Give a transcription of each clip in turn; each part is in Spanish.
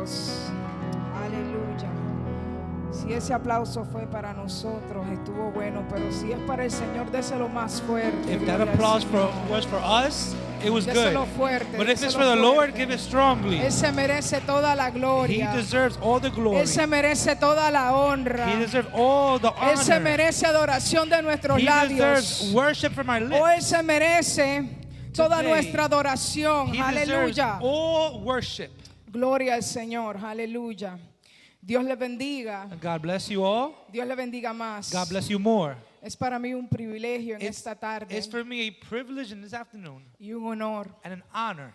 Dios. Aleluya. Si ese aplauso fue para nosotros, estuvo bueno, pero si es para el Señor, déselo más fuerte. If that Gloria al applause Señor. was for us, it was good. Déselo fuerte, But if it's déselo for the Lord, fuerte. give it strongly. Él se merece toda la He gloria. deserves all the glory. Él se merece toda la honra. He deserves all the Él se honor. merece adoración de nuestros He labios. deserves worship from our O Él lips. se merece toda Today, nuestra adoración. He deserves Aleluya. all worship. Gloria al Señor. Aleluya. Dios le bendiga. And God bless you all. Dios le bendiga más. God bless you more. Es para mí un privilegio en It's, esta tarde it's for me a privilege in this afternoon y un honor and an honor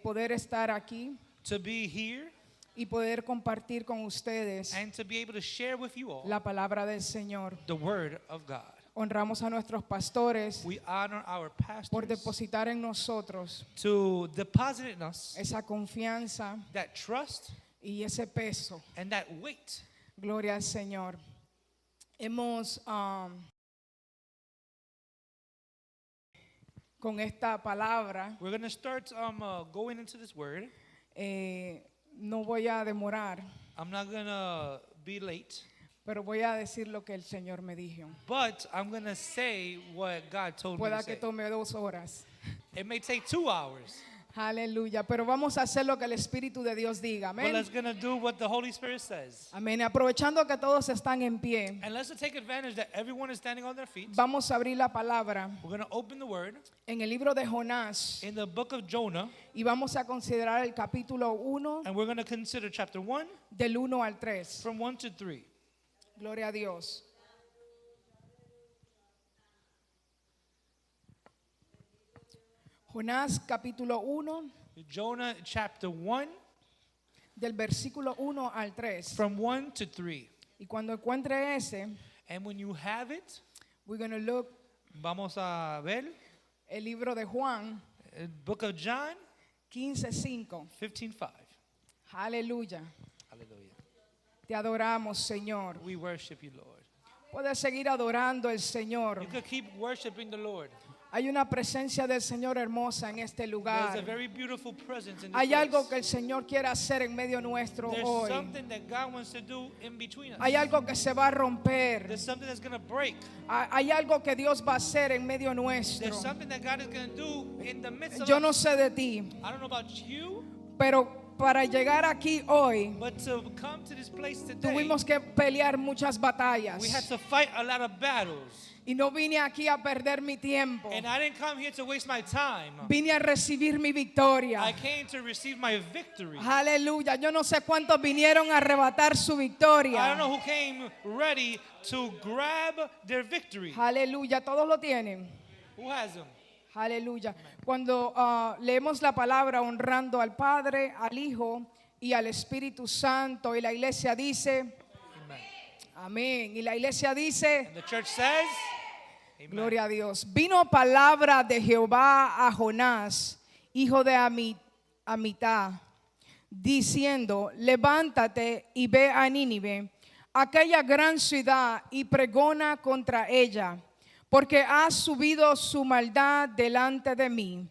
poder estar aquí to be here y poder compartir con ustedes and to be able to share with you all la palabra del Señor. the word of God. Honramos a nuestros pastores We honor our por pastors depositar en nosotros to deposit in us esa confianza that trust y ese peso. and that weight. Gloria al Señor. Hemos con esta palabra, We're going to start going into this word. no voy a demorar, I'm not going to be late, pero voy a decir lo que el Señor me dijo. but I'm going to say what God told me Pueda to que say. tome 2 horas. It may take 2 hours, Aleluya, pero vamos a hacer lo que el Espíritu de Dios diga. but Amén. let's going to do what the Holy Spirit says. Amén. Aprovechando que todos están en pie, And let's take advantage that everyone is standing on their feet. vamos a abrir la palabra We're going to open the word en el libro de Jonás in the book of Jonah, y vamos a considerar el capítulo 1 and we're going to consider chapter 1 del 1 al 3. from 1 to 3. Gloria a Dios. Jonás capítulo 1 Jonah chapter 1 del versículo 1 al 3. from 1 to 3. Y cuando encuentre ese, And when you have it, we're going to look vamos a ver el libro de Juan el book of John 15:5. 15:5. Aleluya. Hallelujah. Te adoramos, Señor. We worship you, Lord. Puedes seguir adorando al Señor. You could keep worshiping the Lord. Hay una presencia del Señor hermosa en este There's lugar. a very beautiful presence in this Hay algo que place. el Señor quiere hacer en medio nuestro There's hoy. something that God wants to do in between us. Hay algo que se va a romper. There's something that's going to break. Hay algo que Dios va a hacer en medio nuestro. There's something that God is going to do in the midst of Yo no us. sé de ti, I don't know about you, pero para llegar aquí hoy but to come to this place today, tuvimos que pelear muchas batallas. we had to fight a lot of battles. Y no vine aquí a perder mi tiempo. And I didn't come here to waste my time. Vine a recibir mi victoria. I came to receive my victory. Aleluya. Yo no sé cuántos vinieron a arrebatar su I don't victoria. know who came ready to grab their victory. Aleluya. Todos lo tienen. Who has them? Aleluya. Cuando leemos la palabra honrando al Padre, al Hijo y al Espíritu Santo, y la iglesia dice, Amen. amén. Y la iglesia dice, And the church says, Amen. gloria a Dios. Vino palabra de Jehová a Jonás, hijo de Amitá, diciendo, levántate y ve a Nínive, aquella gran ciudad, y pregona contra ella, porque ha subido su maldad delante de mí.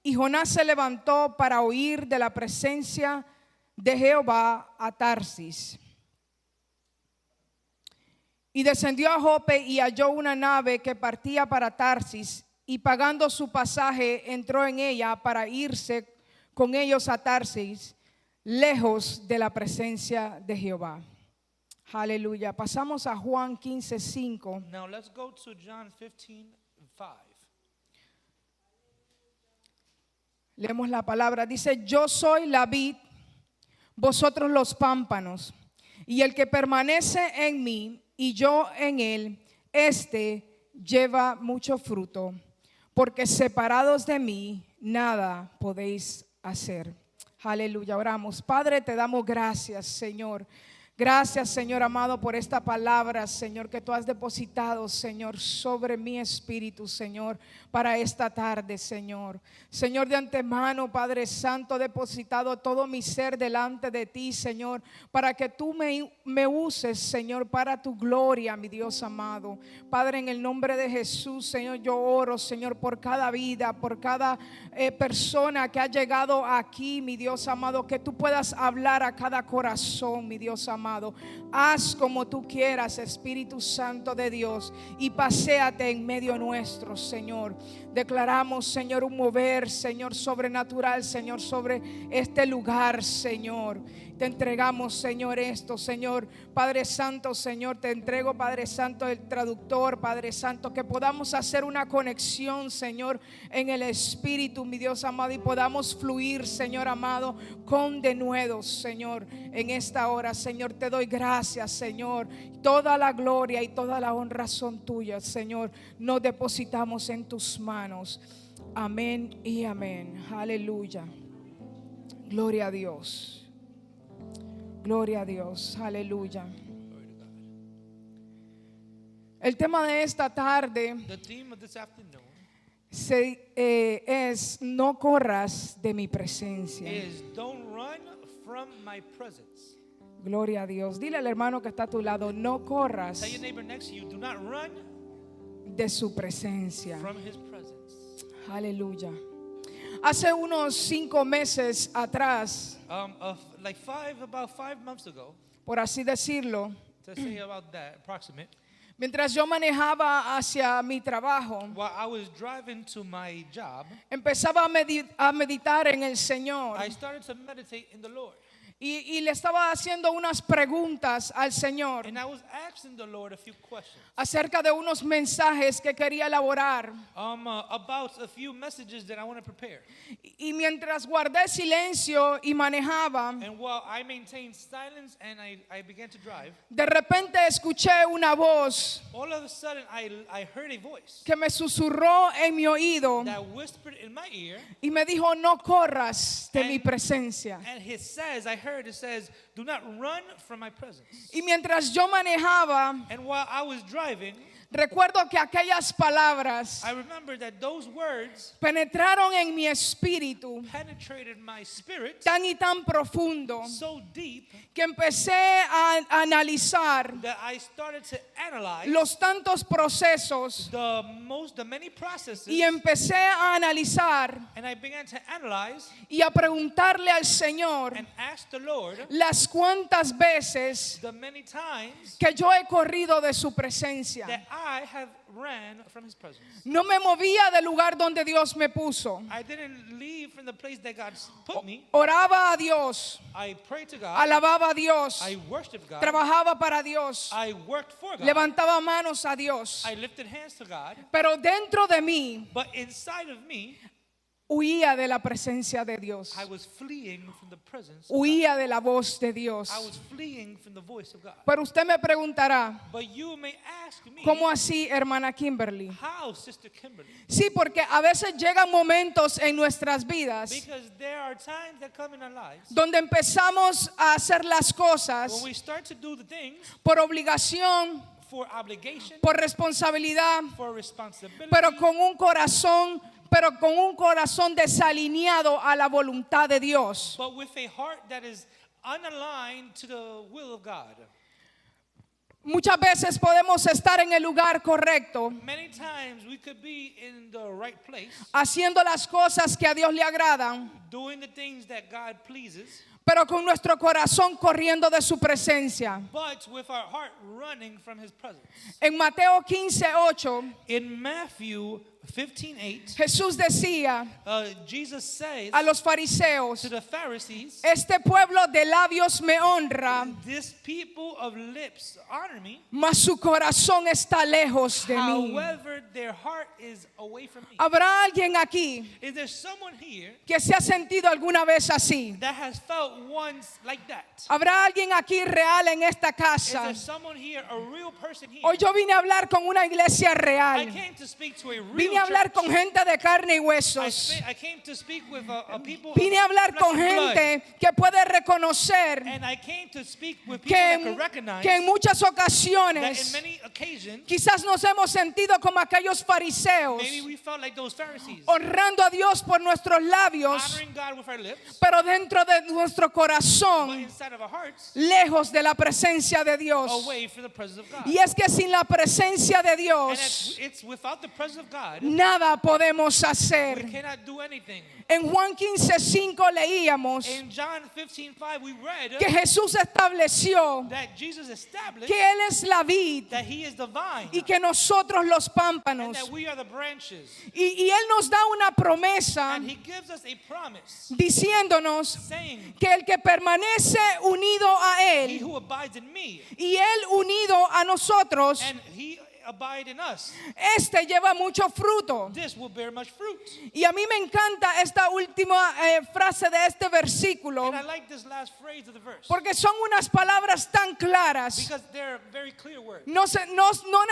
Y Jonás se levantó para huir de la presencia de Jehová a Tarsis. Y descendió a Jope y halló una nave que partía para Tarsis, y pagando su pasaje entró en ella para irse con ellos a Tarsis, lejos de la presencia de Jehová. Aleluya. Pasamos a Juan 15:5. Now let's go to John 15:5. Leemos la palabra. Dice, yo soy la vid, vosotros los pámpanos, y el que permanece en mí y yo en él, este lleva mucho fruto, porque separados de mí nada podéis hacer. Aleluya. Oramos. Padre, te damos gracias, Señor. Gracias, Señor amado, por esta palabra, Señor, que tú has depositado, Señor, sobre mi espíritu, Señor, para esta tarde, Señor. Señor, de antemano, Padre Santo, he depositado todo mi ser delante de ti, Señor, para que tú me uses, Señor, para tu gloria, mi Dios amado. Padre, en el nombre de Jesús, Señor, yo oro, Señor, por cada vida, por cada persona que ha llegado aquí, mi Dios amado, que tú puedas hablar a cada corazón, mi Dios amado. Haz como tú quieras, Espíritu Santo de Dios, y paséate en medio nuestro, Señor. Declaramos, Señor, un mover, Señor, sobrenatural, Señor, sobre este lugar, Señor. Te entregamos, Señor, esto, Señor. Padre Santo, Señor, te entrego, Padre Santo, el traductor, Padre Santo, que podamos hacer una conexión, Señor, en el Espíritu, mi Dios amado, y podamos fluir, Señor amado, con denuedos, Señor, en esta hora. Señor, te doy gracias, Señor. Toda la gloria y toda la honra son tuyas, Señor. Nos depositamos en tus manos. Amén y amén. Aleluya. Gloria a Dios. Gloria a Dios, aleluya. El tema de esta tarde The theme of this afternoon es no corras de mi presencia. is don't run from my presence. Gloria a Dios. Dile al hermano que está a tu lado, no corras Tell your neighbor next to you, do not run de su presencia. from his presence. Aleluya. Hace unos 5 meses atrás, About 5 months ago, por así decirlo, to say about that, approximate, mientras yo manejaba hacia mi trabajo, while I was driving to my job, empezaba a meditar en el Señor. I started to meditate in the Lord. Y le estaba haciendo unas preguntas al Señor And I was asking the Lord a few questions acerca de unos mensajes que quería elaborar. about a few messages that I want to prepare. Y mientras guardé silencio y manejaba, And while I maintained silence and I began to drive, de repente escuché una voz all of a sudden I heard a voice que me susurró en mi oído that whispered in my ear, y me dijo, no corras de And- mi presencia. and it says, do not run from my presence. Y mientras yo manejaba, And while I was driving, recuerdo que aquellas palabras I remember that those words penetraron en mi espíritu penetrated my spirit tan y tan profundo so deep que empecé a analizar that I started to analyze los tantos procesos the many processes, y empecé a analizar and I began to analyze y a preguntarle al Señor and ask the Lord las cuantas veces the many times que yo he corrido de su presencia. that I have ran from his presence. No me movía del lugar donde Dios me puso. I didn't leave from the place that God put me. Oraba a Dios, I prayed to God. alababa a Dios, I worshiped God. trabajaba para Dios, I worked for God. levantaba manos a Dios. I lifted hands to God. Pero dentro de mí But inside of me, huía de la presencia de Dios. I was fleeing from the presence of God. Huía de la voz de Dios. I was fleeing from the voice of God. Pero usted me preguntará, But you may ask me, ¿cómo así, hermana Kimberly? how, Sister Kimberly? Sí, porque a veces llegan momentos en nuestras vidas Because there are times that come in our lives donde empezamos a hacer las when cosas we start to do the things por obligación, for obligation, por responsabilidad, for responsibility, pero con un corazón desalineado a la voluntad de Dios. but with a heart that is unaligned to the will of God. Muchas veces podemos estar en el lugar correcto, Many times we could be in the right place, haciendo las cosas que a Dios le agradan, doing the things that God pleases, pero con nuestro corazón corriendo de su presencia. but with our heart running from his presence. En Mateo 15:8, In Matthew 15:8, Jesús decía Jesus says a los fariseos, to the Pharisees, este pueblo de labios me honra, this people of lips honor me, mas su corazón está lejos de mí. however their heart is away from me. ¿Habrá alguien aquí Is there someone here que se ha sentido alguna vez así? that has felt ones like that? ¿Habrá alguien aquí real en esta Is casa? there someone here, a real person here? Hoy yo vine a hablar con una iglesia I real. came to speak to a real Vine a hablar church. con gente de carne y huesos. I came to speak with a people Vine a of hablar flesh con and blood. gente que puede reconocer And I came to speak with people que that en, can recognize que en muchas that in ocasiones many occasions, quizás nos hemos sentido como aquellos fariseos, maybe we felt like those Pharisees, honrando a Dios por nuestros labios, honoring God with our lips, pero dentro de nuestro but corazón, inside of our hearts, lejos de la presencia de Dios. away from the presence of God. Y es que sin la presencia de And Dios, it's without the presence of God, nada podemos we hacer. cannot do anything. En Juan 15:5 leíamos In John 15:5, we read que Jesús estableció that Jesus established que Él es la vid that He is the vine y que nosotros los and pámpanos. that we are the branches. Y Él nos da una promesa And He gives us a promise diciéndonos saying, que el que permanece unido a He Él who abides in me y Él unido a nosotros, and He abide in us, este lleva mucho fruto. this will bear much fruit. Y a mí me encanta esta última frase de este versículo And I like this last phrase of the verse porque son unas palabras tan claras. because they're very clear words. No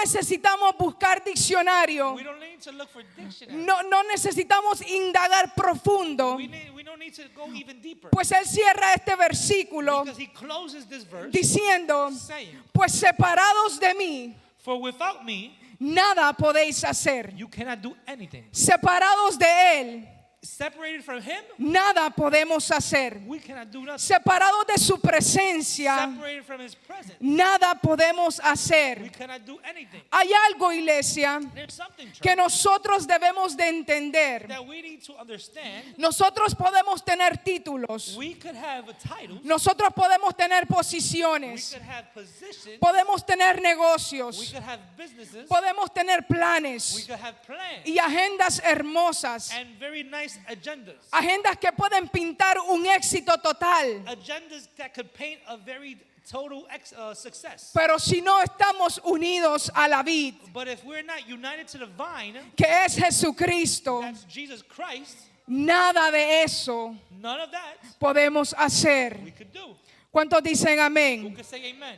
necesitamos buscar diccionario. We don't need to look for dictionary. No necesitamos indagar profundo. We don't need to go even deeper Pues Él cierra este versículo because He closes this verse diciendo, saying, pues separados de mí, for without me, nada podéis hacer. you cannot do anything. Separados de Él, Separated from Him, nada podemos hacer. we cannot do nothing. Separados de su presencia, Separated from His presence, nada podemos we hacer. cannot do anything. Hay algo, iglesia, There's something, que church, nosotros debemos de entender. that we need to understand. Nosotros podemos tener títulos. We could have a title, Nosotros podemos tener we posiciones. could have positions, Podemos tener we negocios. could have businesses, Podemos tener we planes could have plans y agendas hermosas. and very nice agendas. Agendas que pueden pintar un éxito total. Agendas that could paint a very total success. Pero si no estamos unidos a la vid, But if we're not united to the vine, que es Jesucristo, that's Jesus Christ, nada de eso none of that podemos hacer. we could do. ¿Cuántos dicen Who amén? could say amen?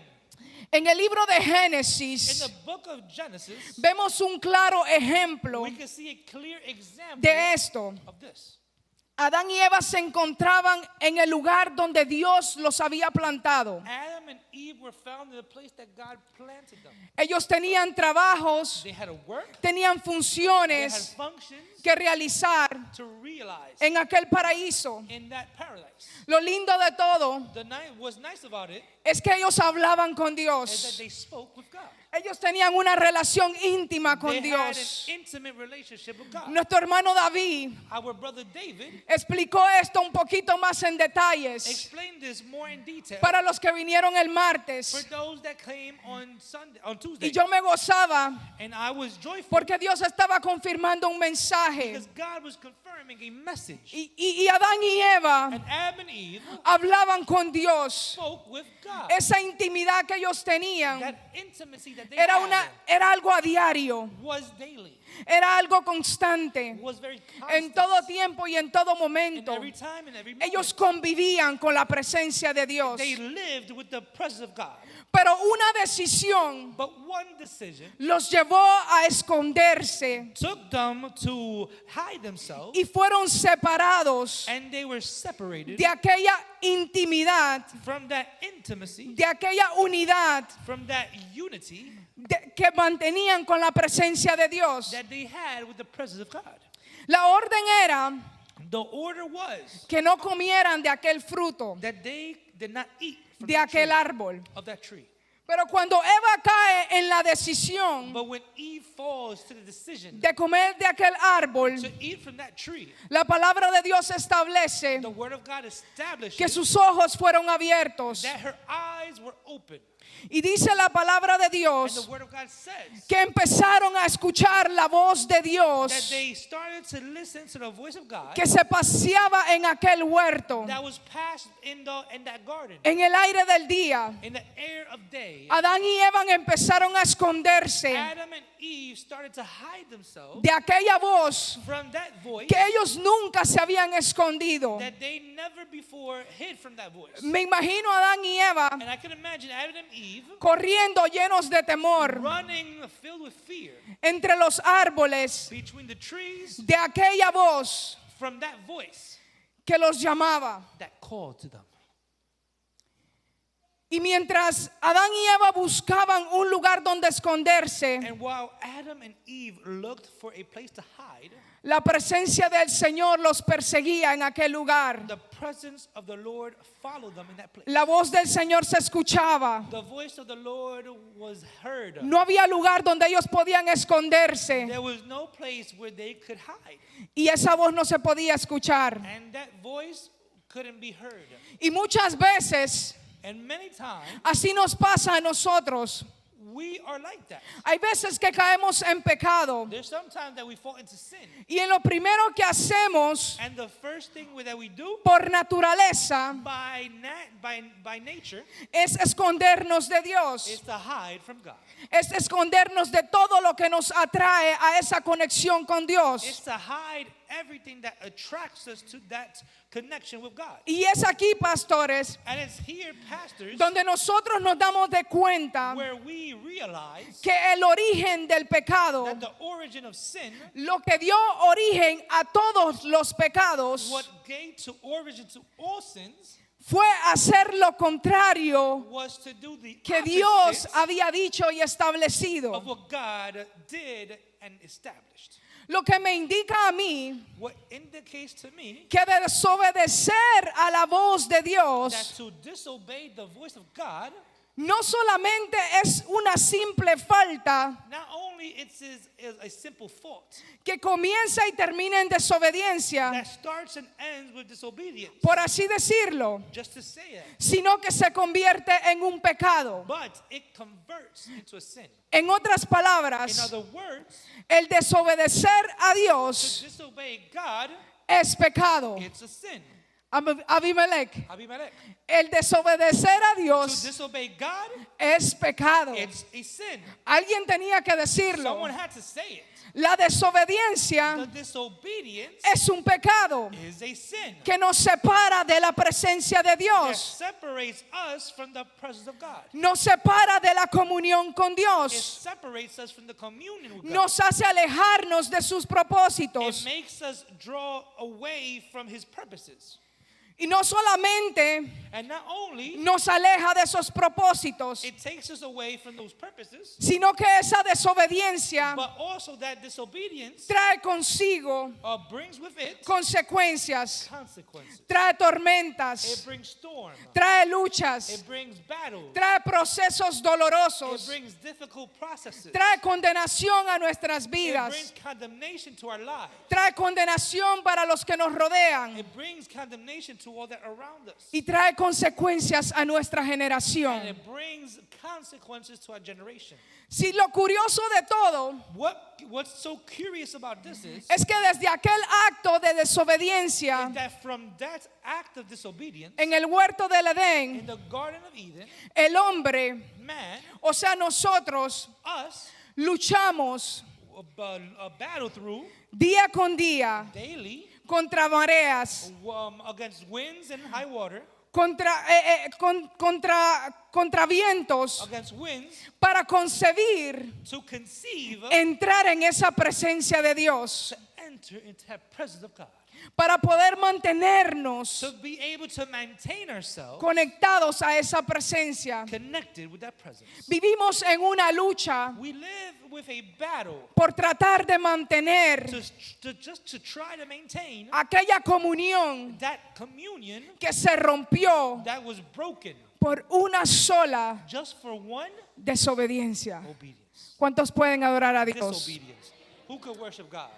En el libro de In Génesis the book of Genesis, vemos un claro ejemplo we can see a clear example de esto. of this. Adán y Eva se encontraban en el lugar donde Dios los había plantado. Adam and Eve were found in the place that God planted them. Ellos tenían trabajos, They had to work, tenían they had funciones functions que realizar to realize en aquel paraíso. in that paradise. Lo lindo de todo The night was nice about it es que ellos hablaban con is that Dios. they spoke with God. Ellos tenían una relación íntima con They had an Dios. intimate relationship with God. Nuestro hermano David Our brother David explicó esto un poquito más en detalles explained this more in detail para los que vinieron el for martes. those that came on Tuesday. Y yo me gozaba And I was joyful porque Dios estaba confirmando un mensaje. because God was confirming a message. Y Adán y Eva And Adam and Eve hablaban con Dios. spoke with God. Esa intimidad que ellos tenían That intimacy that they era algo a diario, was daily, era algo constante, was very en constant. todo tiempo y en todo And momento. every time and every moment, Ellos convivían con la presencia de Dios. they lived with the presence of God. Pero una decisión But one decision los llevó a esconderse took them to hide themselves, y fueron separados and they were separated de aquella intimidad, from that intimacy, de aquella unidad from that unity que mantenían con la presencia de Dios. that they had with the presence of God. La orden era The order was que no comieran de aquel fruto, that they did not eat from de that aquel tree, árbol. of that tree. Pero cuando Eva cae en la decisión But when Eve falls to the decision de comer de aquel árbol, to eat from that tree, la palabra de Dios establece the word of God established que sus ojos fueron abiertos. that her eyes were open. Y dice la palabra de And Dios the word of God says que empezaron a escuchar la voz de that Dios they started to listen to the voice of God que se paseaba en aquel huerto, that was passed in that garden, en el aire del día. in the air of day. Adán y Eva empezaron a esconderse Adam and Eve Eve started to hide themselves de aquella voz from that voice que ellos nunca se habían escondido. that they never before hid from that voice. Me imagino a Adán y Eva And I can imagine Adam and Eve corriendo llenos de temor running filled with fear entre los árboles between the trees de aquella voz from that voice que los llamaba. that called to them. Y mientras Adán y Eva buscaban un lugar donde esconderse, And while Adam and Eve looked for a place to hide, la presencia del Señor los perseguía en aquel lugar. the presence of the Lord followed them in that place. La voz del Señor se escuchaba. The voice of the Lord was heard. No había lugar donde ellos podían esconderse. There was no place where they could hide. Y esa voz no se podía escuchar. And that voice couldn't be heard. Y muchas veces And many times, así nos pasa a nosotros. we are like that. Hay veces que caemos en pecado. There's sometimes that we fall into sin. Y en lo primero que hacemos And the first thing that we do por naturaleza by nature es escondernos de Dios. is to hide from God. Es escondernos de todo lo que nos atrae a esa conexión con It's Dios. to hide everything that attracts us to that connection with God. Y es aquí, pastores, And it's here, pastors, donde nosotros nos damos de cuenta where we realize que el origen del pecado, that the origin of sin, lo que dio origen a todos los pecados, what gave to origin to all sins, fue hacer lo contrario was to do the que Dios opposite había dicho y establecido. of what God did and established. Lo que me indica a mí What indicates to me que desobedecer a la voz de that Dios to disobey the voice of God, no solamente es una simple falta not only it is a simple fault que comienza y termina en desobediencia, that starts and ends with disobedience, por así decirlo, just to say it, sino que se convierte en un pecado. but it converts into a sin. En otras In palabras, other words, el desobedecer a to Dios disobey God, es pecado. it's a sin. Abimelech, Abimelech. el desobedecer a To Es disobey God, pecado. it's a sin. Alguien tenía que decirlo. Someone had to say it. La desobediencia The disobedience es un pecado is a sin que nos separa de la presencia de that Dios. separates us from the presence of God. Nos separa de la comunión con It Dios. separates us from the communion with God. Nos hace alejarnos de sus It propósitos. makes us draw away from His purposes. Y no solamente And not only nos aleja de esos propósitos, it takes us away from those purposes, sino que esa desobediencia but also that disobedience trae consigo brings with it consecuencias, consequences. trae It tormentas, brings storm. trae luchas, It brings battles. trae procesos It dolorosos, brings difficult processes. trae condenación a nuestras It vidas, brings condemnation to our lives. trae condenación para los que nos rodean It brings condemnation to all that around us. y trae consecuencias a nuestra And generación. it brings consequences to our generation. Si lo curioso de todo What's so curious about this is es que desde aquel acto de desobediencia that from that act of disobedience en el huerto del in Edén, the Garden of Eden, el hombre, man, o sea, nosotros us, luchamos a battle through día con día daily contra mareas, against winds and high water, contra vientos, against winds, para concebir to conceive, entrar en esa presencia de Dios, to enter into the presence of God, para poder mantenernos to be able to maintain ourselves conectados a esa presencia. connected with that presence. Vivimos en una lucha We live with a battle por tratar de mantener to try to maintain aquella comunión that communion que se rompió that was broken por una sola just for one desobediencia. obedience. ¿Cuántos pueden adorar a Dios? Disobedience. Who could worship God?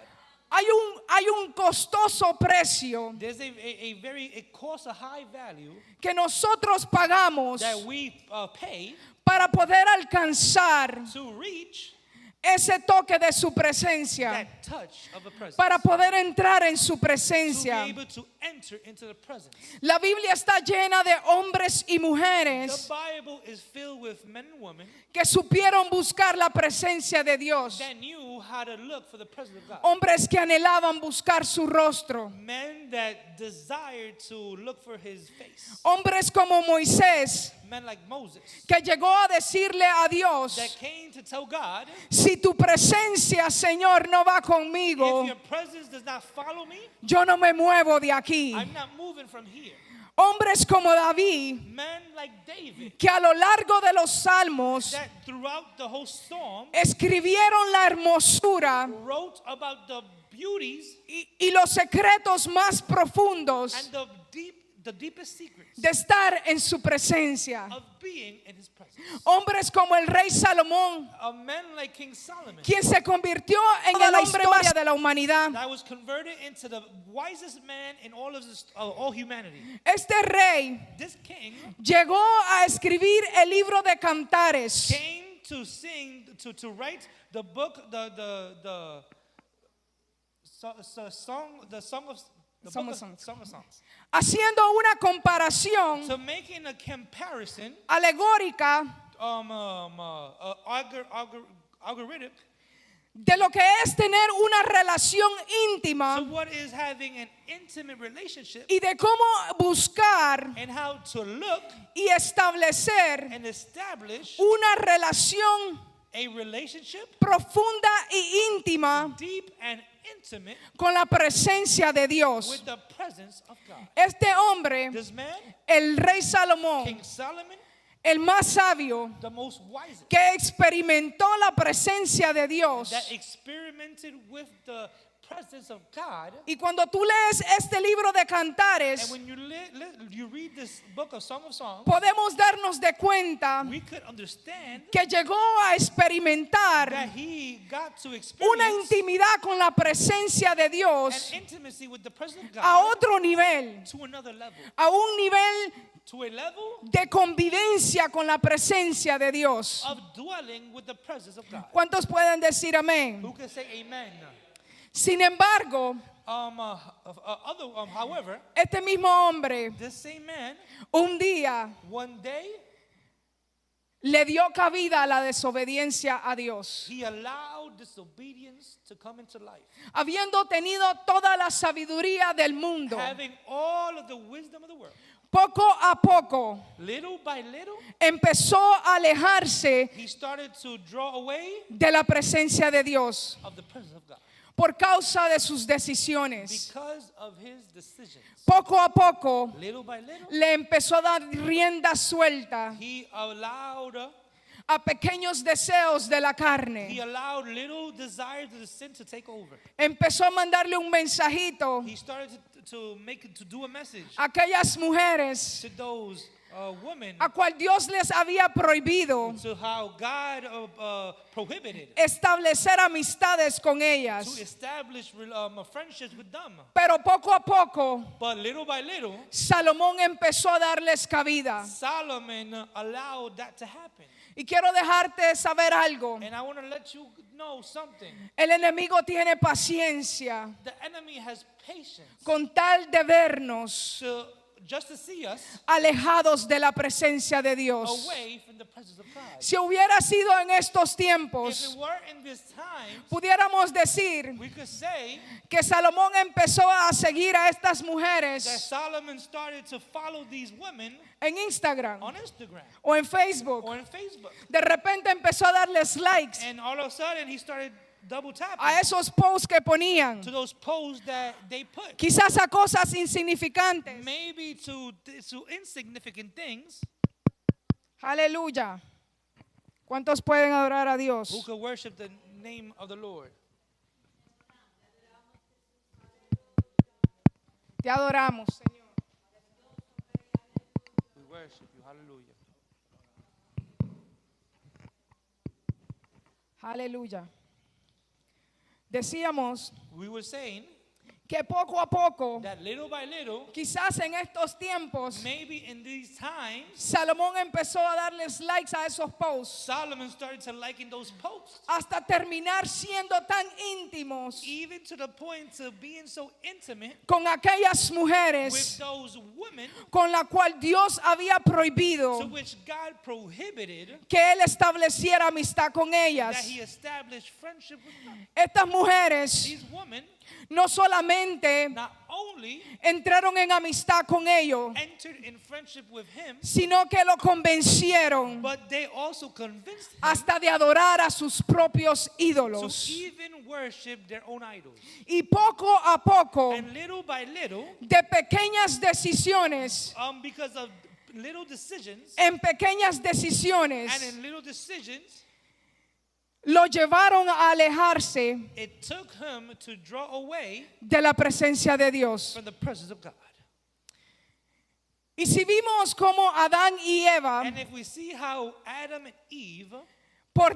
Hay un costoso precio There's it costs a high value que nosotros pagamos that we pay para poder alcanzar to reach ese toque de su presencia, that touch of a presence. para poder entrar en su To be presencia. able to enter into the presence. La Biblia está llena de hombres y The mujeres Bible is filled with men and women que supieron buscar la presencia de Dios. that knew how to look for the presence of God. Hombres que anhelaban buscar su rostro. Men that desired to look for his face. Hombres como Moisés, Men like Moses que llegó a decirle a that Dios, came to tell God, si tu presencia, Señor, no va conmigo, if your presence does not follow me, yo no me muevo de aquí. I'm not moving from here. Hombres como David, Men like David que a lo largo de los salmos that throughout the whole storm escribieron la hermosura wrote about the beauties y los secretos más profundos and the deepest secrets de estar en su presencia. of being in his presence. Hombres como el rey Salomón, A man like King Solomon quien se convirtió en el hombre más de la humanidad. that was converted into the wisest man in all humanity. Este rey This king llegó a escribir el libro de Cantares, came to sing, to write the book, the song, the song of the Song book of Songs. Song of Songs. haciendo una comparación So making a comparison, alegórica algorithmic, de lo que es tener una relación to íntima what is having an intimate relationship y de cómo buscar and how to look y establecer and establish una relación a relationship profunda y íntima deep and intimate con la presencia de Dios. with the presence of God. Este hombre, This man, el rey Salomón, King Solomon, el más sabio, the most wisest, que experimentó la presencia de Dios. that experimented with the presence of God. Y cuando tú lees este libro de And Cantares, when you read this book of Song of Songs, podemos darnos de cuenta we could understand que llegó a experimentar that he got to una experience intimidad con la presencia de an Dios intimacy with the presence of a God otro nivel, to another level, a un nivel to a level de convivencia con la presencia de Dios. of dwelling with the presence of God. ¿Cuántos pueden decir amén? Who can say amen? Sin embargo, However, este mismo hombre this same man un día one day le dio cabida a la desobediencia a Dios. he allowed disobedience to come into life, Habiendo tenido toda la sabiduría del mundo, having all of the wisdom of the world. poco a poco Little by little, empezó a alejarse he started to draw away de la presencia de Dios of the presence of God por causa de sus decisiones. because of his decisions. Poco a poco Little by little, le empezó a dar rienda suelta he allowed a pequeños deseos de la carne. little desires of the sin to take over. Empezó a mandarle un mensajito He started to do a message a aquellas mujeres to those women, a cual Dios les había prohibido to how God prohibited establecer amistades con to ellas. establish friendships with them. Pero poco a poco But little by little, Salomón empezó a darles cabida. Solomon allowed that to happen. Y quiero dejarte saber algo. And I want to let you know something. El enemigo tiene paciencia The enemy has patience con tal de vernos just to see us alejados de la presencia de Dios. away from the presence of God. Si hubiera sido en estos If tiempos, it were in this time, pudiéramos decir we could say que Salomón empezó a seguir a estas that mujeres Solomon started to follow these women en Instagram on Instagram o en Facebook. or on Facebook. De repente empezó a darles likes And all of a sudden, he started double tapping a esos posts que ponían, to those posts that they put. quizás a cosas insignificantes. Maybe to insignificant things. Aleluya. ¿Cuántos pueden adorar a Who Dios? could worship the name of the Lord? Te adoramos, Señor. We worship you. Hallelujah. Aleluya. Decíamos We were saying que poco a poco, that little by little, quizás en estos tiempos, maybe in these times, Salomón empezó a darles likes a esos posts Solomon started to liken those posts, hasta terminar siendo tan íntimos even to the point of being so intimate con aquellas with mujeres those women con la cual Dios había to prohibido which God prohibited que él estableciera amistad con that ellas. he established friendship with them. Estas mujeres These women no solamente not only entraron en amistad con ellos, entered in friendship with him, sino que lo convencieron but they also convinced him hasta de adorar a sus propios to ídolos. even worship their own idols. Y poco a poco, And little by little, de pequeñas decisiones, because of little decisions, en pequeñas and decisiones, in little decisions, lo llevaron a alejarse it took him to draw away de la presencia de Dios. from the presence of God. Y si vimos como Adán y Eva, And if we see how Adam and Eve, por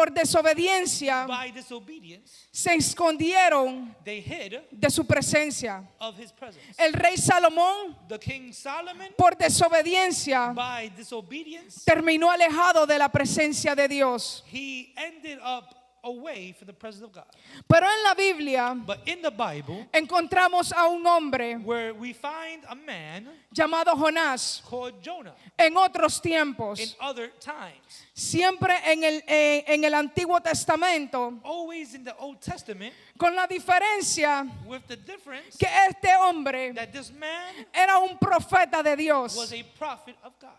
desobediencia, by disobedience, se escondieron they hid de su presencia. of his presence. El rey Salomón, The King Solomon, por desobediencia, by disobedience, terminó alejado de la presencia de Dios. he ended up away from the presence of God. Pero en la Biblia But in the Bible, encontramos a un hombre where we find a man llamado Jonás called Jonah en otros in tiempos, other times, siempre en el Antiguo Testamento, always in the Old Testament, con la diferencia with the difference que este hombre that this man era un profeta de was Dios. a prophet of God.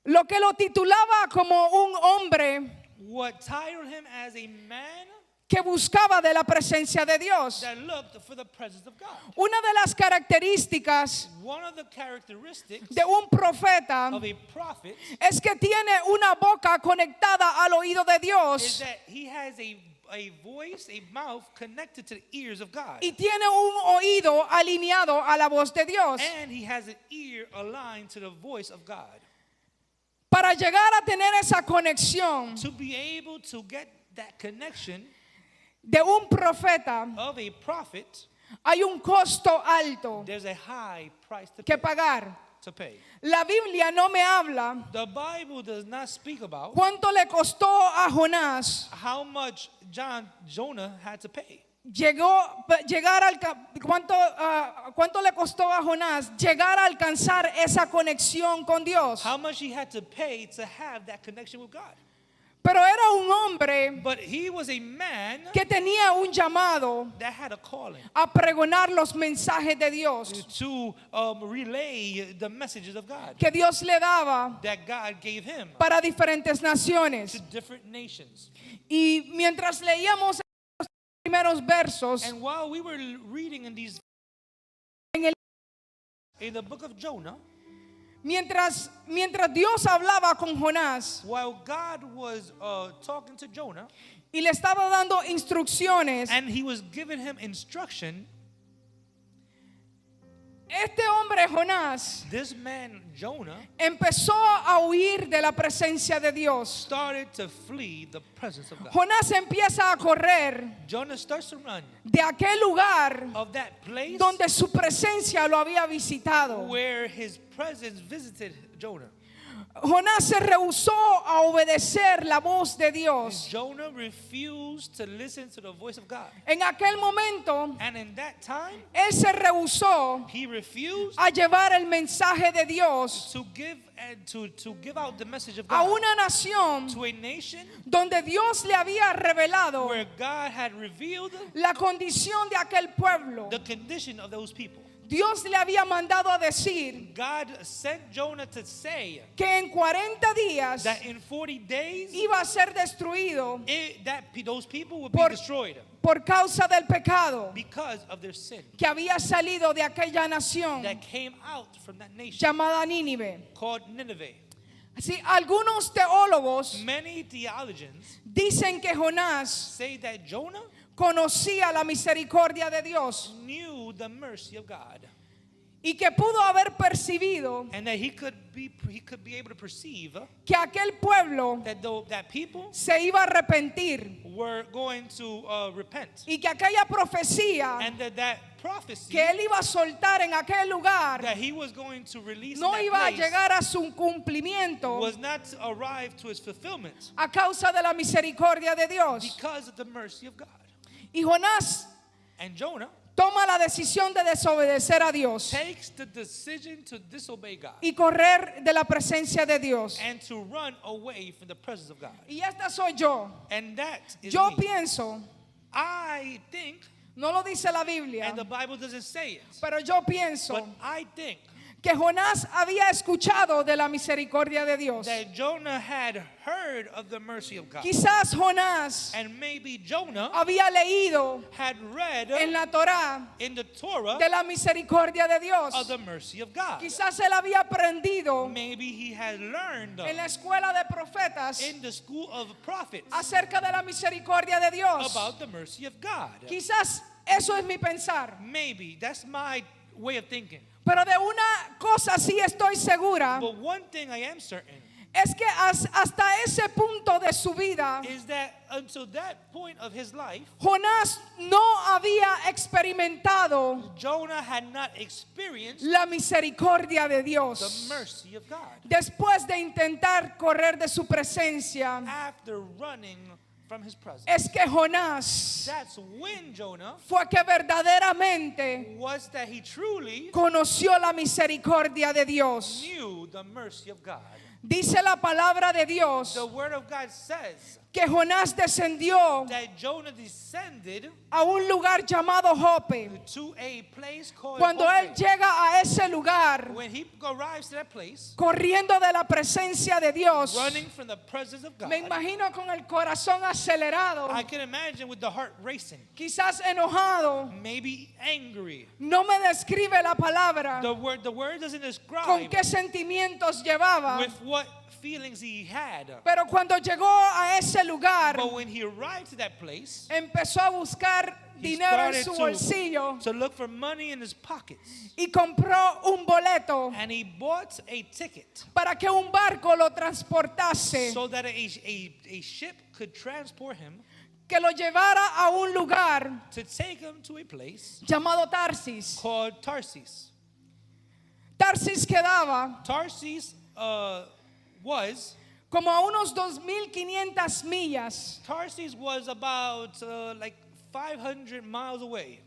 Lo que lo titulaba como un hombre What titled him as a man que buscaba de la presencia de Dios. that looked for the presence of God. Una de las características One of the characteristics de un profeta of a prophet es que tiene una boca conectada al oído de is Dios that he has a voice, a mouth connected to the ears of God. y tiene un oído alineado a la voz de Dios. And he has an ear aligned to the voice of God. Para llegar a tener esa conexión To be able to get that connection de un profeta, of a prophet, hay un costo alto there's a high price que pagar. to pay. La Biblia no me habla The Bible does not speak about cuánto le costó a Jonás how much Jonah had to pay. cuánto le costó a Jonás llegar a alcanzar esa conexión con Dios. How much he had to pay to have that connection with God. Pero era un hombre But he was a man que tenía un llamado that had a calling a pregonar los mensajes de Dios to relay the messages of God que Dios le daba that God gave him para diferentes naciones. to different nations. Y mientras leíamos los primeros versos And while we were reading in en el- in the book of Jonah, mientras Dios hablaba con Jonás while God was talking to Jonah y le estaba dando instrucciones, and he was giving him instruction, este hombre Jonás this man Jonah empezó a huir de la presencia de Dios. started to flee the presence of God. Jonás empieza a correr Jonah starts to run de aquel lugar of that place donde su presencia lo había visitado. where his presence visited Jonah. Jonás se rehusó a obedecer la voz de Dios. Jonah refused to listen to the voice of God. En aquel momento, And in that time, él se rehusó he refused a llevar el mensaje de Dios to give and to give out the message of a God una nación to a nation donde Dios le había revelado where God had revealed la condición de aquel pueblo. the condition of those people. Dios le había mandado a decir God sent Jonah to say que en 40 días that in 40 days iba a ser destruido those people would Por- be destroyed por causa del pecado because of their sin que había salido de aquella nación that came out from that nation llamada Nínive. called Nineveh. Sí, algunos teólogos Many theologians dicen que Jonás say that Jonah conocía la misericordia de Dios knew the mercy of God. y que pudo haber percibido and that he could be able to perceive que aquel pueblo that people se iba a arrepentir were going to repent, y que aquella profecía and that prophecy que él iba a soltar en aquel lugar that he was going to release no in iba a that llegar a su cumplimiento was not to arrive to its fulfillment a causa de la misericordia de Dios. because of the mercy of God. Y Jonás And Jonah toma la decisión de desobedecer a Dios takes the decision to disobey God y correr de la presencia de Dios. and to run away from the presence of God. Y esta soy yo. And that is Yo me. pienso, I think, no lo dice la Biblia, and the Bible doesn't say it, pero yo pienso but I think que Jonás había escuchado de la misericordia de Dios. that Jonah had heard of the mercy of God. Quizás Jonás And maybe Jonah había leído had read en la Torá in the Torah de la misericordia de Dios. of the mercy of God. Quizás él había aprendido Maybe he had learned en la escuela de profetas in the school of prophets acerca de la misericordia de Dios. about the mercy of God. Quizás eso es mi pensar. Maybe that's my way of thinking. Pero de una cosa sí estoy segura, But one thing I am certain es que hasta ese punto de su vida, is that until that point of his life, Jonás no había experimentado Jonah had not experienced la misericordia de the Dios. mercy of God Después de intentar correr de su presencia, after running from his presence. es que Jonás That's when Jonah fue que verdaderamente was that he truly conoció la misericordia de Dios. knew the mercy of God. Dice la palabra de Dios The word of God says que Jonás descendió that Jonah descended a un lugar llamado Jope. to a place called Cuando él Jope. llega a ese lugar, When he arrives to that place, corriendo de la presencia de Dios, running from the presence of God, me imagino con el corazón acelerado, I can imagine with the heart racing, quizás enojado. maybe angry. No me describe la palabra The word doesn't con describe qué sentimientos llevaba, with what feelings he had. pero cuando llegó a ese lugar, But when he arrived to that place, empezó a buscar he dinero en started su bolsillo to look for money in his pockets. y compró un boleto And he bought a ticket para que un barco lo transportase, so that a ship could transport him que lo llevara a un lugar to take him to a place llamado Tarsis. called Tarsis. Tarsis quedaba Tarsis was como a unos 2.500 millas Tarsis was about like 500 miles away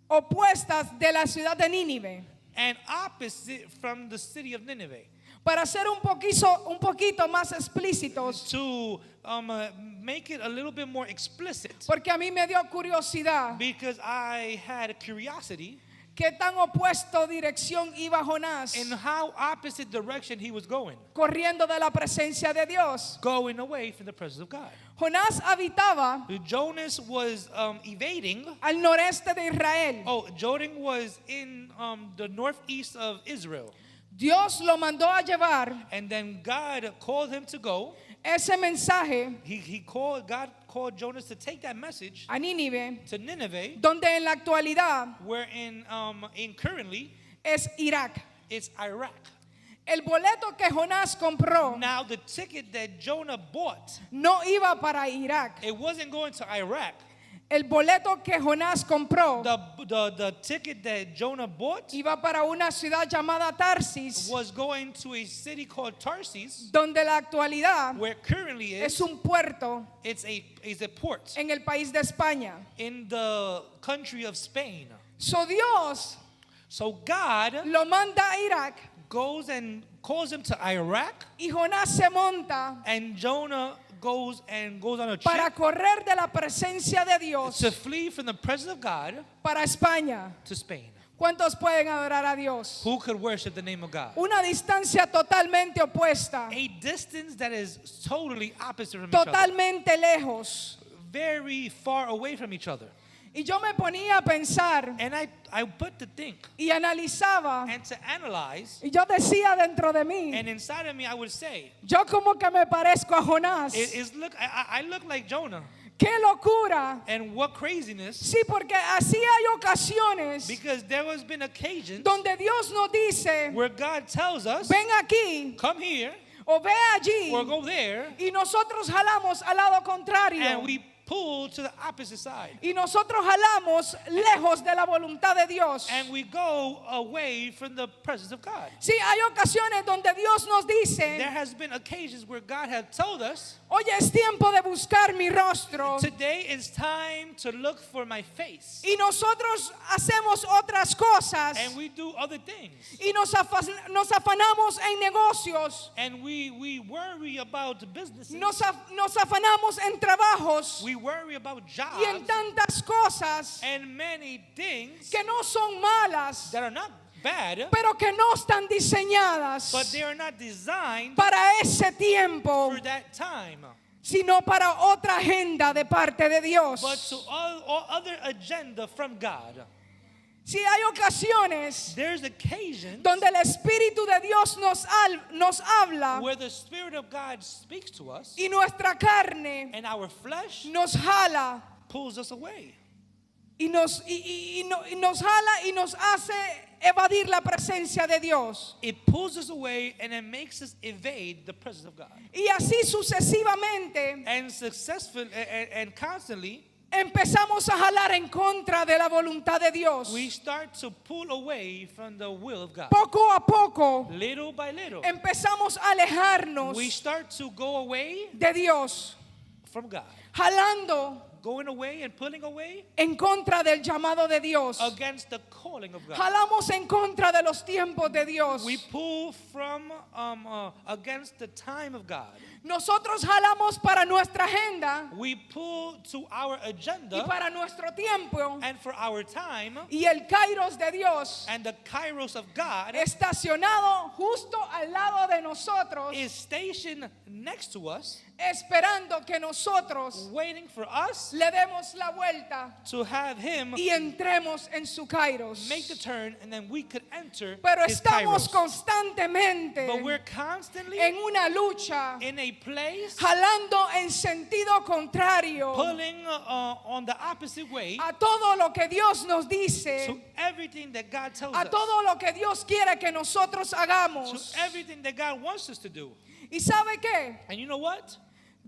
opuestas de la ciudad de Nínive. and opposite from the city of Nineveh. Para ser un poquito más explícitos, To make it a little bit more explicit, porque a mí me dio curiosidad because I had a curiosity qué tan opuesto dirección iba Jonás in how opposite direction he was going corriendo de la presencia de Dios. away from the presence of God. Jonás habitaba Jonas was evading. al noreste de Israel. Oh, Jonah was in the northeast of Israel. Dios lo mandó a llevar And then God called him to go. ese mensaje God called Jonas to take that message a Nínive, to Nineveh, donde en la actualidad where in currently es Irak. it's Iraq. El boleto que Jonás compró Now the ticket that Jonah bought, no iba para Irak. it wasn't going to Iraq. El boleto que Jonás compró The ticket that Jonah bought iba para una ciudad llamada Tarsis, was going to a city called Tarsis, donde la actualidad where currently es is un puerto it's a port en el país de España. in the country of Spain. So Dios So God lo manda a Irak goes and calls him to Iraq, y Jonás se monta and Jonah goes on a para trip correr de la presencia de Dios to flee from the presence of God para España. to Spain. ¿Cuántos pueden adorar a Dios? Who could worship the name of God? Una distancia totalmente opuesta, A distance that is totally opposite from each other, totalmente lejos. very far away from each other. Y yo me ponía a pensar And I put to think y analizaba and to analyze, y yo decía dentro de mí, and inside of me I would say, yo como que me parezco a Jonás, I look like Jonah, Qué locura. And what craziness. Sí, porque así hay ocasiones Because there has been occasions donde Dios nos dice, where God tells us, ven aquí come here o ve allí, or go there, y nosotros jalamos al lado and contrario. we pull to the opposite side. Y nosotros jalamos lejos de la voluntad de Dios. And we go away from the presence of God. Sí, hay ocasiones donde Dios nos There dice, has been occasions where God has told us, oye, es tiempo de buscar mi rostro. today is time to look for my face. Y nosotros hacemos otras cosas. And we do other things. Y nos afanamos en negocios. And we worry about businesses. Nos afanamos en trabajos. We worry about Y en jobs tantas cosas and many things que no son malas, that are not bad, pero que no están diseñadas but they are not designed para ese tiempo, for that time, sino para otra agenda de parte de Dios. but to all other agenda from God. Si hay ocasiones There's occasions donde el Espíritu de Dios nos habla where the Spirit of God speaks to us y nuestra carne and our flesh nos jala pulls us away. y nos jala y nos hace evadir la presencia de Dios. It pulls us away and it makes us evade the presence of God. Y así sucesivamente And successful and constantly, empezamos a jalar en contra de la voluntad de Dios. we start to pull away from the will of God. Poco a poco Little by little, empezamos a alejarnos we start to go away de Dios, from God. jalando Going away and pulling away en contra del llamado de Dios. against the calling of God. Jalamos en contra de los tiempos de Dios. We pull from against the time of God. Nosotros jalamos para nuestra agenda We pull to our y agenda para nuestro tiempo, and for our time, y el kairos de Dios and the kairos of God estacionado justo al lado de nosotros, is stationed next to us, esperando que nosotros waiting for us le demos la vuelta to have him y entremos en su kairos. make the turn, and then we could enter Pero his estamos kairos. constantemente But we're constantly en una lucha, in a place jalando en sentido contrario pulling on the opposite way a todo lo que Dios nos to dice, everything that God tells a us, todo lo que Dios quiere que nosotros to hagamos. everything that God wants us to do. ¿Y sabe qué? And you know what?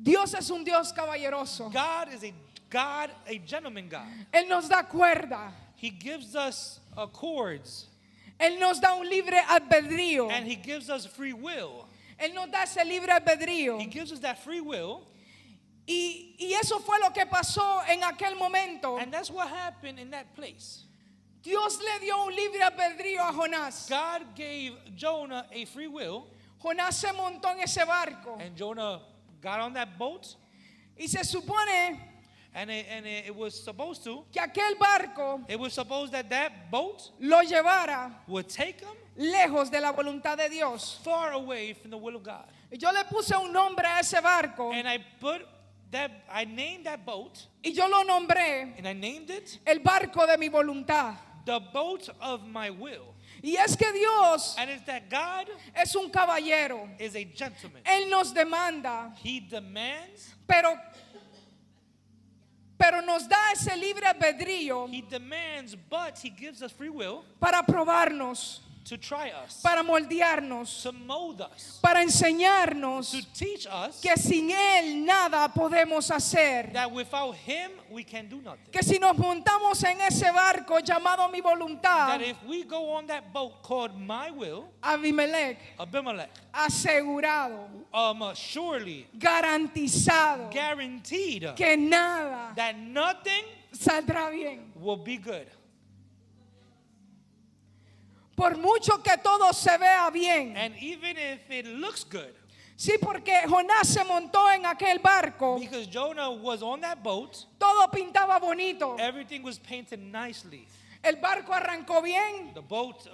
Dios es un Dios caballeroso. God is a gentleman God. Él nos da cuerda. He gives us cords, Él nos da un libre albedrío. and He gives us free will. Él nos da ese libre albedrío. He gives us that free will, Y eso fue lo que pasó en aquel momento. and that's what happened in that place. Dios le dio un libre albedrío a Jonás. God gave Jonah a free will, Jonás se montó en ese barco. and Jonah got on that boat, Y se supone and it was supposed to. que aquel barco It was supposed that that boat lo llevara would take him lejos de la voluntad de Dios. far away from the will of God. Y yo le puse un nombre a ese barco And I named that boat, y yo lo nombré and I named it el barco de mi voluntad. the boat of my will. Y es que Dios And it's that God es un caballero. is a gentleman. Él nos demanda, He demands, pero nos da ese libre albedrío He demands, but He gives us free will para probarnos, to try us, para moldearnos, to mold us, para enseñarnos to teach us que sin Él nada podemos hacer. that without Him we can do nothing. Que si nos montamos en ese barco llamado mi voluntad, That if we go on that boat called my will, Abimelech, Abimelech, asegurado, surely garantizado, guaranteed que nada that nothing saldrá bien. will be good. Por mucho que todo se vea bien. And even if it looks good, Sí, porque Jonás se montó en aquel barco, because Jonah was on that boat, todo pintaba bonito. everything was painted nicely. El barco arrancó bien, The boat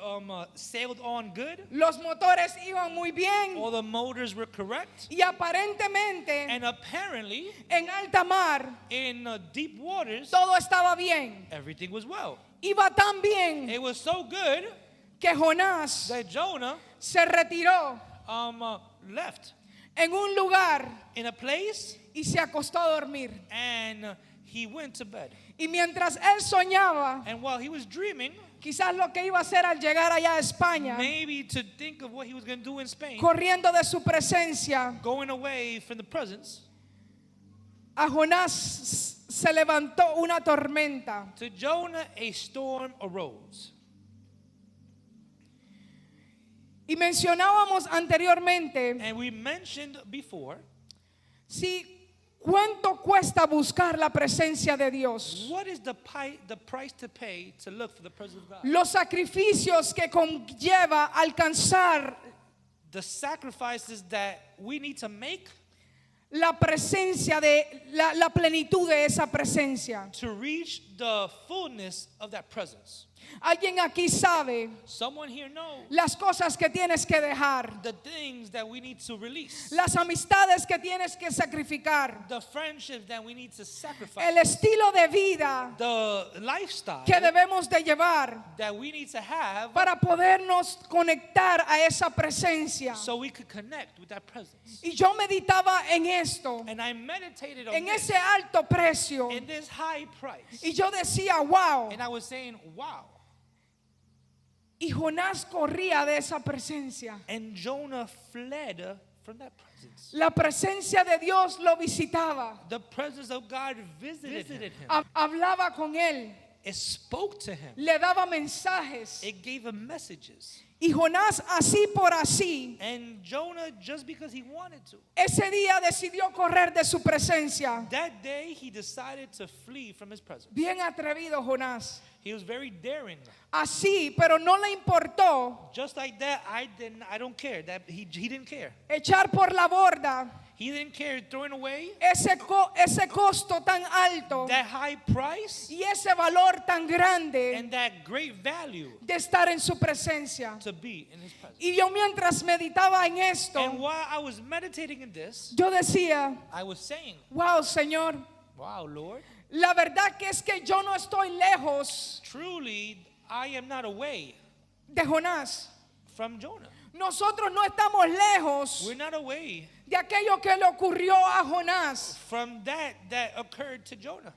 sailed on good. los motores iban muy bien All the motors were correct. y aparentemente And apparently, en alta mar in deep waters, todo estaba bien. everything was well. Iba tan bien It was so good que Jonás that Jonah se retiró left en un lugar in a place y se acostó a dormir. and he went to bed. Y mientras él soñaba, And while he was dreaming, quizás lo que iba a hacer al llegar allá a España, maybe to think of what he was going to do in Spain, corriendo de su presencia, going away from the presence, a Jonás se levantó una tormenta. to Jonah a storm arose. Y mencionábamos anteriormente, And we mentioned before, ¿cuánto cuesta buscar la presencia de Dios? what is the price to pay to look for the presence of God? Los sacrificios que conlleva alcanzar The sacrifices that we need to make la presencia de la plenitud de esa presencia. to reach the fullness of that presence. Alguien aquí sabe Someone here knows las cosas que tienes que dejar, the things that we need to release, las amistades que tienes que sacrificar, the friendships that we need to sacrifice, el estilo de vida the lifestyle que debemos de llevar that we need to have para podernos conectar a esa presencia. so we could connect with that presence. Y yo meditaba en esto, And I meditated on en this, ese alto precio, in this high price. y yo decía, wow. And I was saying, wow. Y Jonás corría de esa presencia. And Jonah fled from that presence. La presencia de Dios lo visitaba. The presence of God visited him. Hablaba con él. It spoke to him. Le daba mensajes. It gave him messages. Y Jonás, así por así, And Jonah, just because he wanted to, ese día decidió correr de su presencia. that day he decided to flee from his presence. Bien atrevido Jonás. He was very daring. Así, pero no le importó Just like that, I don't care. That he didn't care. echar por la borda He didn't care throwing away ese costo tan alto that high price y ese valor tan grande and that great value de estar en su presencia. to be in his presence. Y yo mientras meditaba en And esto, while I was meditating in this, yo decía, I was saying, wow, Señor, wow, Lord, la verdad que es que yo no estoy lejos truly I am not away de Jonás. from Jonah. Nosotros no estamos lejos We're not away de aquello que le ocurrió a Jonás. from that occurred to Jonah.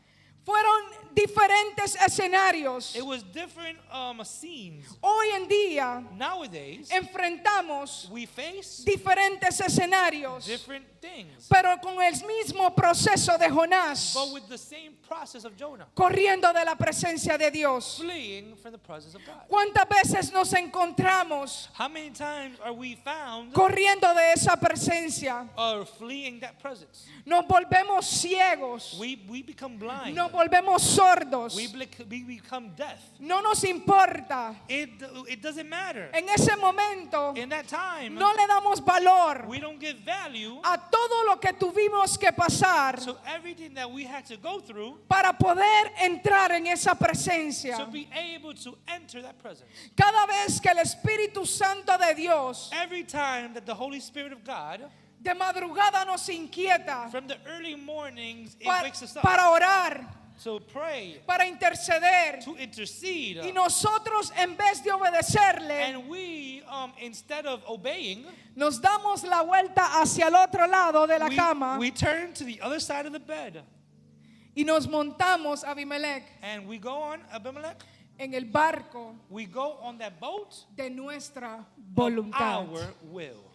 Fueron diferentes escenarios. It was different scenes. Hoy en día Nowadays, enfrentamos we face diferentes escenarios, different things, pero con el mismo proceso de Jonás, but with the same process of Jonah, corriendo de la presencia de Dios. fleeing from the presence of God. ¿Cuántas veces nos encontramos How many times are we found corriendo de esa presencia? or fleeing that presence? Nos volvemos ciegos, We become blind. nos volvemos sordos. We become deaf. No nos importa. It doesn't matter. En ese momento In that time, no le damos valor we don't give value a todo lo que tuvimos que pasar to everything that we had to go through para poder entrar en esa to presencia. be able to enter that presence. Cada vez que el Espíritu Santo de Dios Every time that the Holy Spirit of God, de madrugada nos inquieta from the early mornings, it wakes us up para orar, to pray, para interceder, to intercede. y nosotros en vez de obedecerle, And we, instead of obeying, nos damos la vuelta hacia el otro lado de la cama we turn to the other side of the bed y nos montamos, Abimelech, and we go on Abimelech. en el barco We go on that boat de nuestra of voluntad. our will.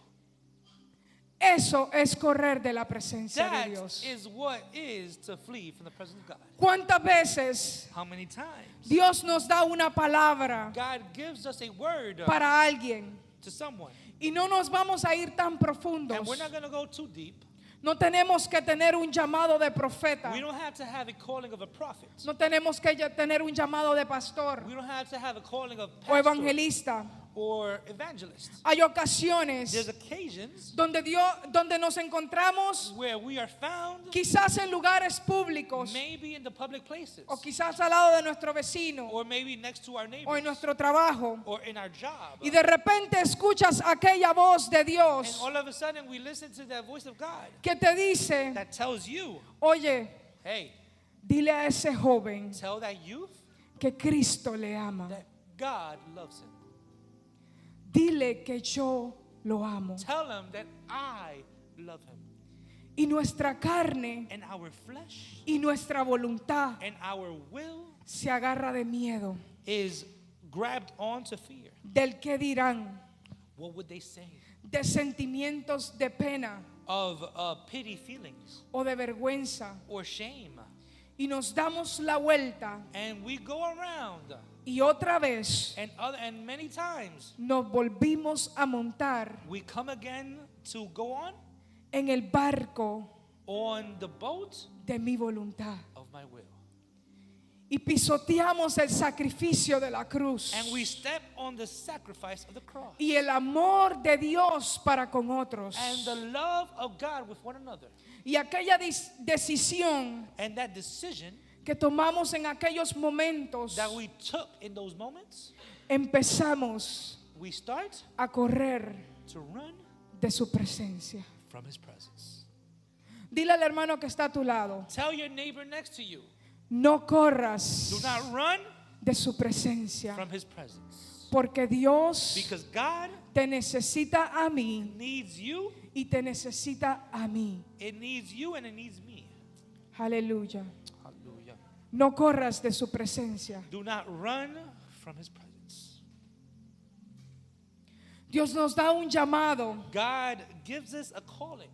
Eso es correr de la presencia de That Dios. is what is to flee from the presence of God. ¿Cuántas veces How many times Dios nos da una palabra God gives us a word para alguien to someone, y no nos vamos a ir tan profundos? and we're not going to go too deep. No tenemos que tener un llamado de profeta. We don't have to have a calling of a prophet. No tenemos que tener un llamado de pastor We don't have to have a calling of o pastor evangelista. or evangelist. Hay ocasiones There's occasions donde nos encontramos where we are found quizás en lugares públicos maybe in the public places, o quizás al lado de nuestro vecino or maybe next to our o en neighbors, nuestro trabajo, or in our job. y de repente escuchas aquella voz de And Dios all of a sudden we listen to that voice of God que te dice, that tells you, oye, hey, dile a ese joven tell that youth que Cristo le ama. that God loves him. Dile que yo lo amo. Tell him that I love him. y nuestra carne and our flesh y nuestra voluntad and our will se agarra de miedo, is grabbed onto fear. del qué dirán, What would they say? de sentimientos de pena Of pity feelings o de vergüenza, or shame. y nos damos la vuelta And we go around y otra vez and many times nos volvimos a montar we come again to go en el barco on the boat de mi voluntad of my will. y pisoteamos el sacrificio de la cruz And we step on the sacrifice of the cross. y el amor de Dios para con otros And the love of God with one another. y aquella decisión And that decision que tomamos en aquellos momentos, that we took in those moments, empezamos we start a correr to run de su presencia. from His presence. Dile al hermano que está a tu lado, Tell your neighbor next to you, no corras do not run de su presencia, from His presence. porque Dios Because God te necesita a mí needs you, y te necesita a mí. it needs you, and it needs me. Aleluya. Hallelujah. No corras de su presencia. Do not run from His presence. Dios nos da un llamado God gives us a calling,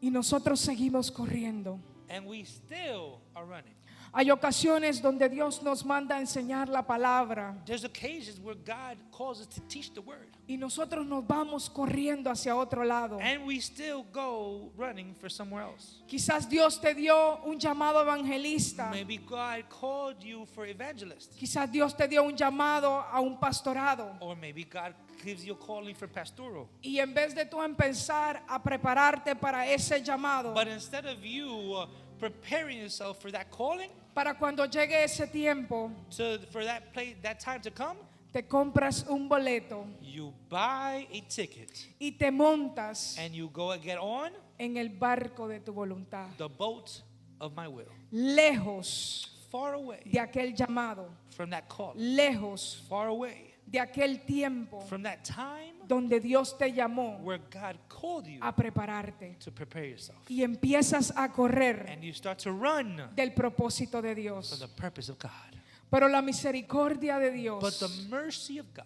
y nosotros seguimos corriendo. and we still are running. Hay ocasiones donde Dios nos manda a enseñar la palabra There's occasions where God calls us to teach the word, y nosotros nos vamos corriendo hacia otro lado. and we still go running for somewhere else. Quizás Dios te dio un llamado evangelista. Maybe God called you for evangelist, Quizás Dios te dio un llamado a un pastorado. or maybe God gives you a calling for pastoral. Y en vez de tú empezar a prepararte para ese llamado, But instead of you preparing yourself for that calling, para cuando llegue ese tiempo, for that time to come, te compras un boleto you buy a ticket y te montas and you go and get on en el barco de tu voluntad, the boat of my will, lejos far away de aquel llamado, from that calling, lejos far away de aquel tiempo from that time donde Dios te llamó where God called you a prepararte to prepare yourself, y empiezas a correr and you start to run del propósito de from Dios. the purpose of God. Pero la misericordia de But the Dios mercy of God,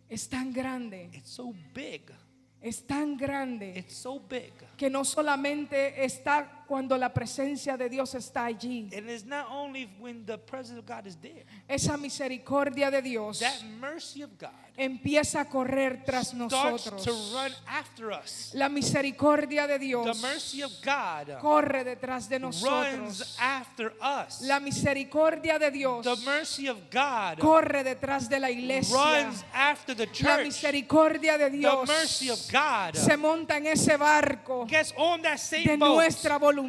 es tan grande, it's so big, es tan grande it's so big. que no solamente está cuando la presencia de Dios está allí. And it's not only when the presence of God is there. Esa misericordia de Dios That mercy of God empieza a correr tras starts nosotros. to run after us. La misericordia de The Dios mercy of God corre detrás de runs nosotros. after us. La misericordia de Dios The mercy of God corre detrás de la iglesia. runs after the La church. misericordia de The Dios mercy of God se monta en ese barco gets on that de same boat nuestra of voluntad.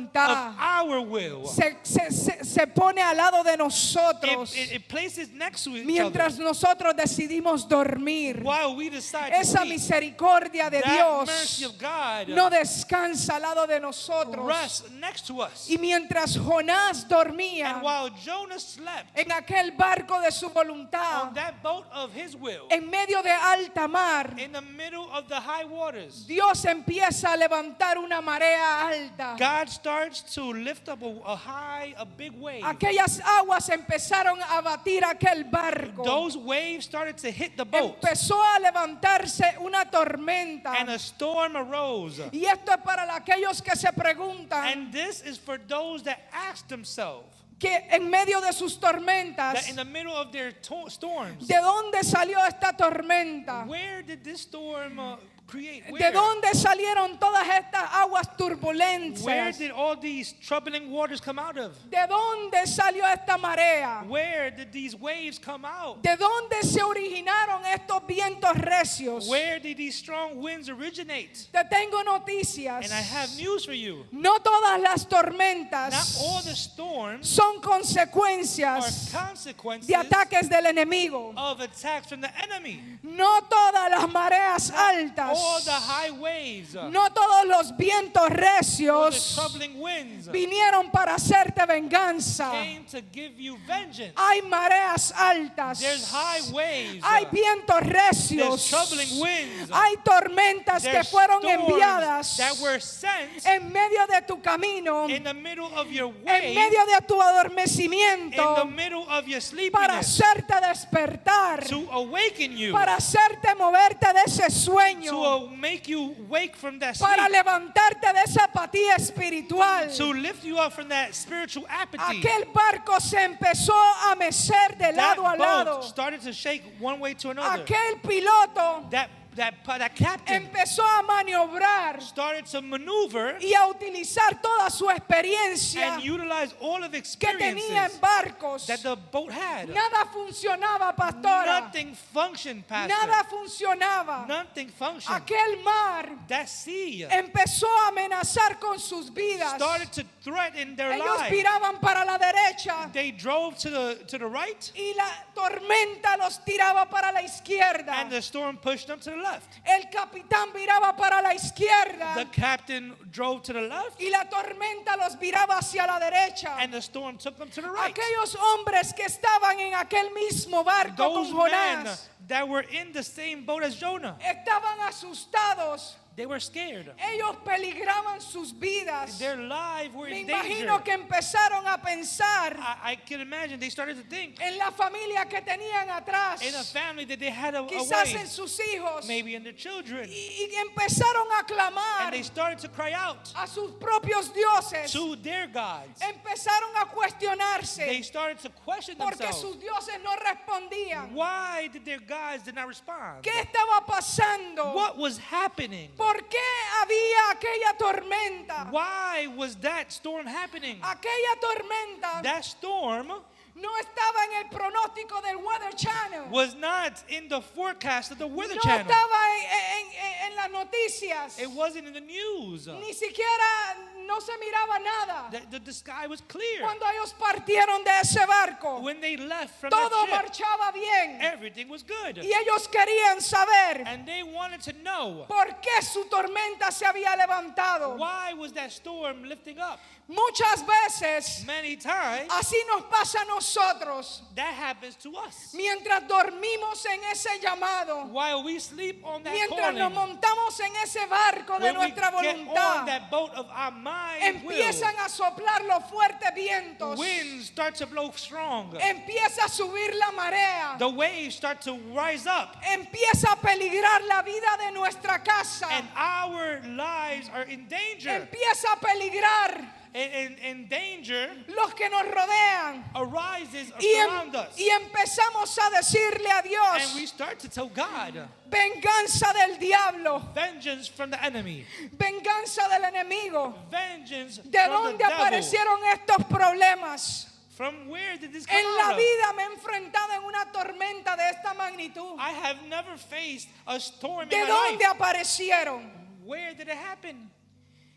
our will. Se pone al lado de nosotros It places next to each mientras other nosotros decidimos dormir. while we decide to Esa sleep. misericordia de That mercy Dios of God no descansa al lado de nosotros. rests next to us. Y mientras Jonás dormía And while Jonah slept en aquel barco de su voluntad, on that boat of his will, en medio de alta mar, in the middle of the high waters, Dios empieza a levantar una marea alta. God starts to lift up a big wave. Aquellas aguas empezaron a batir aquel barco. Those waves started to hit the boat, Empezó a levantarse una tormenta. and a storm arose. Y esto es para aquellos que se preguntan And this is for those that ask themselves que en medio de sus that tormentas, in the middle of their storms, ¿de dónde salió esta tormenta? where did this storm create? ¿De Where? dónde salieron todas estas aguas Where turbulentas? did all these troubling waters come out of? ¿De dónde salió esta marea? Where did these waves come out? ¿De dónde se originaron estos vientos recios? Where did these strong winds originate? Te tengo noticias. And I have news for you. No todas las Not tormentas all the storms son are consecuencias consequences de ataques del enemigo. of attacks from the enemy. No todas las mareas altas all the high waves, no todos los vientos all the recios troubling winds vinieron para hacerte venganza. came to give you vengeance. Hay mareas altas, There's high waves, hay vientos there's recios, troubling winds, hay tormentas que there's fueron storms enviadas that were sent en medio de tu camino, in the middle of your en way, medio de tu in the adormecimiento, middle of your para sleepiness, hacerte despertar, to awaken you, para hacerte moverte de ese sueño, to make you wake from that para sleep, levantarte de esa apatía espiritual. to lift you up from that spiritual apathy. Aquel barco se empezó a mecer de That lado a lado. boat started to shake one way to another. Aquel piloto That captain empezó a maniobrar started to maneuver y a utilizar toda su experiencia and utilize all of the que tenía experiences en barcos. that the boat had. Nada funcionaba, pastora. Nothing functioned, Pastor. Nada funcionaba. Nothing functioned. Aquel mar That sea empezó a amenazar con sus vidas. started to threaten their Ellos lives. viraban para la derecha They drove to the right, y la tormenta los tiraba para la izquierda. and the storm pushed them to the left. El capitán viraba para la The izquierda captain drove to the left, y la tormenta los viraba hacia la derecha. and the storm took them to the right. Aquellos hombres que estaban en aquel mismo barco Those con men Jonás that were in the same boat as Jonah, estaban asustados. they were scared. Ellos peligraban sus vidas. Their lives were Me in danger. imagino que empezaron a pensar I can imagine they started to think en la familia que tenían atrás, in a family that they had quizás away, en sus hijos, maybe in their children, y empezaron a clamar and they started to cry out a sus propios dioses. to their gods. Empezaron a They cuestionarse started to question porque themselves. sus dioses no respondían. Why did their gods did not respond? ¿Qué estaba pasando? What was happening? ¿Por qué había aquella tormenta? Why was that storm happening? Aquella tormenta That storm no estaba en el pronóstico del Weather Channel. was not in the forecast of the Weather No Channel. estaba en las noticias. It wasn't in the news. Ni siquiera no se miraba nada. The sky was clear. Cuando ellos partieron de ese barco, When they left from todo that ship, marchaba bien. everything was good. Y ellos querían saber And they wanted to know, por qué su tormenta se había levantado. why was that storm lifting up? Muchas veces Many times así nos pasa a nosotros. that happens to us. Mientras dormimos en ese llamado, While we sleep on that mientras nos calling, montamos en ese barco de when we nuestra get on voluntad, that boat of our mind empiezan a soplar los fuertes vientos. winds start to blow strong. Empieza a subir la marea. The waves start to rise up. Empieza a peligrar la vida de nuestra casa. And our lives are in danger. Empieza a peligrar And danger los que nos rodean. arises Y, around us. y empezamos a decirle a And Dios, we start to tell God, venganza del diablo, vengeance from the enemy. venganza del enemigo. Vengeance ¿De from the dónde devil. aparecieron estos problemas? From where did this come En la out of? vida me he enfrentado en una tormenta de esta magnitud. I have never faced a storm ¿De in my dónde life. aparecieron? Where did it happen?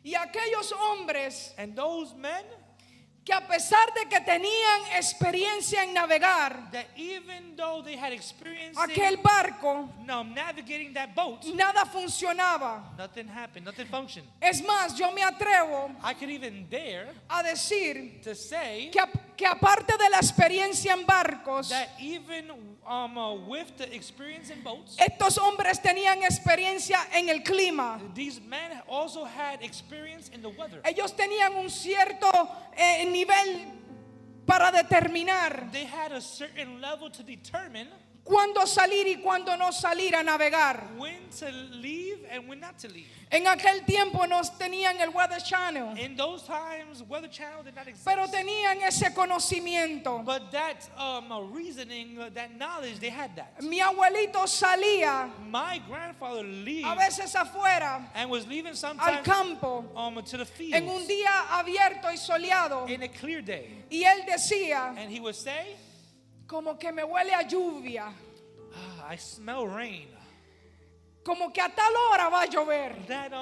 Y aquellos hombres And those men que a pesar de que tenían experiencia en navegar that even though they had experience aquel barco, navigating that boat, nada funcionaba. nothing happened, nothing functioned. Es más, yo me atrevo I could even dare a decir to say que aparte de la experiencia en barcos, that even with the experience in boats, estos hombres tenían experiencia en el clima. these men also had experience in the weather. Ellos tenían un cierto nivel para determinar They had a certain level to determine cuándo salir y cuándo no salir a navegar. when to leave and when not to leave. En aquel tiempo no tenían el Weather Channel, In those times, Weather Channel did not exist. pero tenían ese conocimiento. But that reasoning, that knowledge, they had that. Mi abuelito salía My grandfather a left veces afuera and was leaving al sometimes campo to the en un fields día abierto y soleado in a clear day. y él decía, And he would say, como que me huele a lluvia, I smell rain. como que a tal hora va a llover. That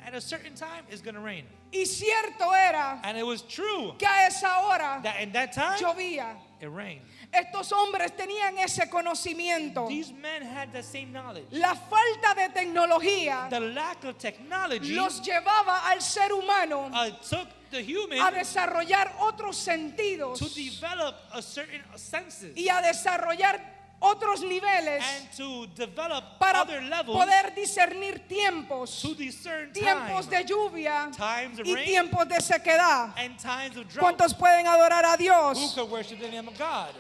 at a certain time it's going to rain. Y cierto era And it was true que a esa hora that in that time llovía. it rained. Estos hombres tenían ese conocimiento. These men had the same knowledge. La falta de tecnología The lack of technology los llevaba al ser humano took the human a desarrollar otros sentidos to develop a certain senses y a desarrollar otros niveles and to develop para other levels poder discernir tiempos, to discern tiempos time de lluvia times of y rain tiempos de sequedad. and times of drought. ¿Cuántos pueden adorar a Who Dios? could worship the name of God?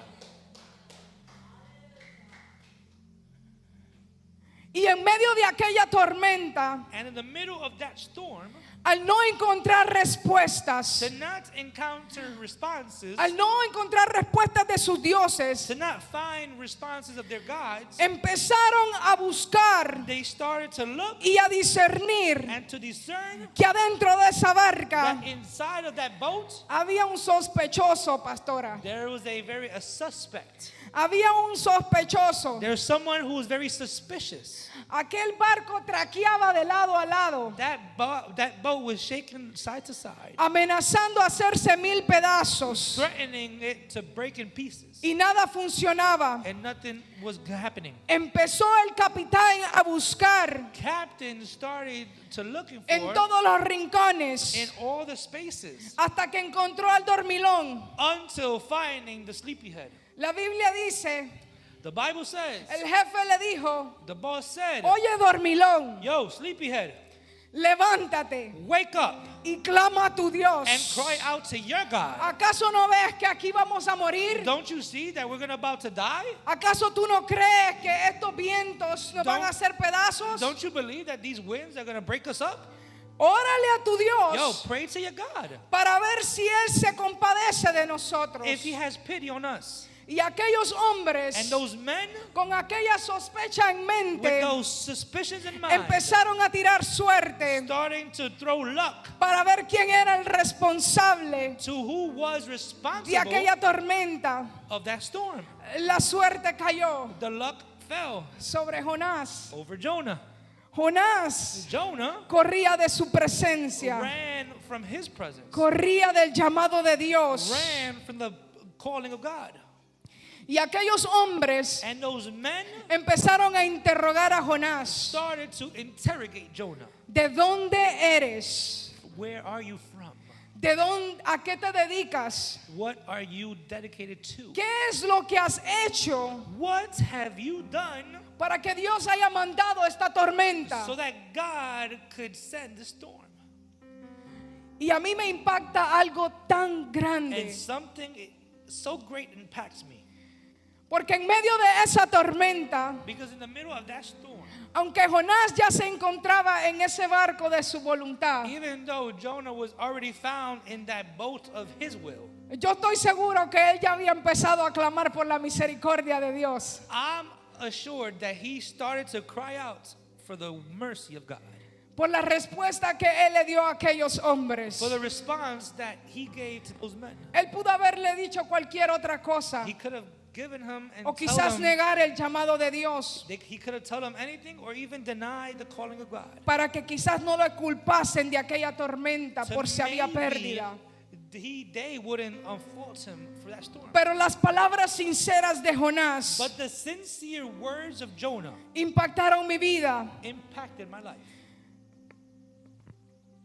Y en medio de aquella tormenta, And in the middle of that storm, al no encontrar respuestas, to not encounter responses, al no encontrar respuestas de sus dioses, to not find responses of their gods, empezaron a buscar they started to look y a discernir and to discern que adentro de esa barca that inside of that boat había un sospechoso, pastora. there was a suspect. Había un sospechoso. There's someone who was very suspicious. Aquel barco traqueaba de lado a lado, That boat was shaken side to side, amenazando hacerse 1000 pedazos. threatening it to break in pieces, Y nada funcionaba. and nothing was happening. Empezó el capitán a buscar Captain started to looking en for todos los rincones in all the spaces hasta que encontró al dormilón. until finding the sleepyhead. La Biblia dice, The Bible says, el jefe le dijo, the boss said, oye dormilón, yo, sleepyhead, levántate wake up y clama a tu Dios. and cry out to your God. ¿Acaso no ves que aquí vamos a morir? Don't you see that we're about to die? ¿Acaso tú no crees que estos vientos nos van a hacer pedazos? Don't you believe that these winds are going to break us up? Órale a tu Yo, Dios pray to your God. para ver si Él se compadece de nosotros. If he has pity on us. Y aquellos hombres And those men, con aquella sospecha en with mente those suspicions in mind, empezaron a tirar suerte starting to throw luck para ver quién era el responsable to who was de responsible aquella tormenta. of that storm. La suerte cayó The luck fell sobre Jonás. over Jonah. Jonás Jonah corría de su presencia, ran from his presence, corría del llamado de Dios. ran from the calling of God. Y aquellos hombres And those men empezaron a interrogar a Jonás. started to interrogate Jonah. ¿De dónde eres? Where are you from? ¿De dónde, a qué te dedicas? What are you dedicated to? ¿Qué es lo que has hecho What have you done para que Dios haya mandado esta tormenta? so that God could send the storm? Y a mí me impacta algo tan And grande, something so great impacts me. porque en medio de esa tormenta, Because in the middle of that storm, aunque Jonás ya se encontraba en ese barco de su voluntad, even though Jonah was already found in that boat of his will, yo estoy seguro que él ya había empezado a clamar por la misericordia de Dios. I'm assured that he started to cry out for the mercy of God, Por la respuesta que él le dio a aquellos hombres. for the response that he gave to those men. Él pudo haberle dicho cualquier otra cosa, He could have given him and o tell quizás him, negar el llamado de Dios, he could have told him anything or even denied the calling of God. para que quizás no lo culpasen de aquella tormenta So por si había maybe pérdida. they wouldn't fault him for that storm. Pero las palabras sinceras de Jonás But the sincere words of Jonah impactaron mi vida impacted my life.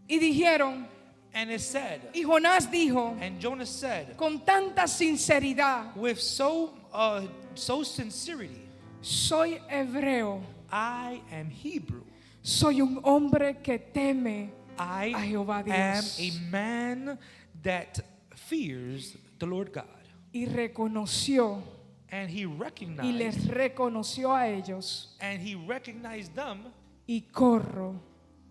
y dijeron, And it said, y Jonás dijo and Jonah said, con tanta sinceridad, with so sincerity, soy hebreo, I am Hebrew. soy un hombre que teme I a Jehová am Dios. a man that fears the Lord God. Y reconoció And he y les recognized, reconoció a ellos, and he recognized them, y corro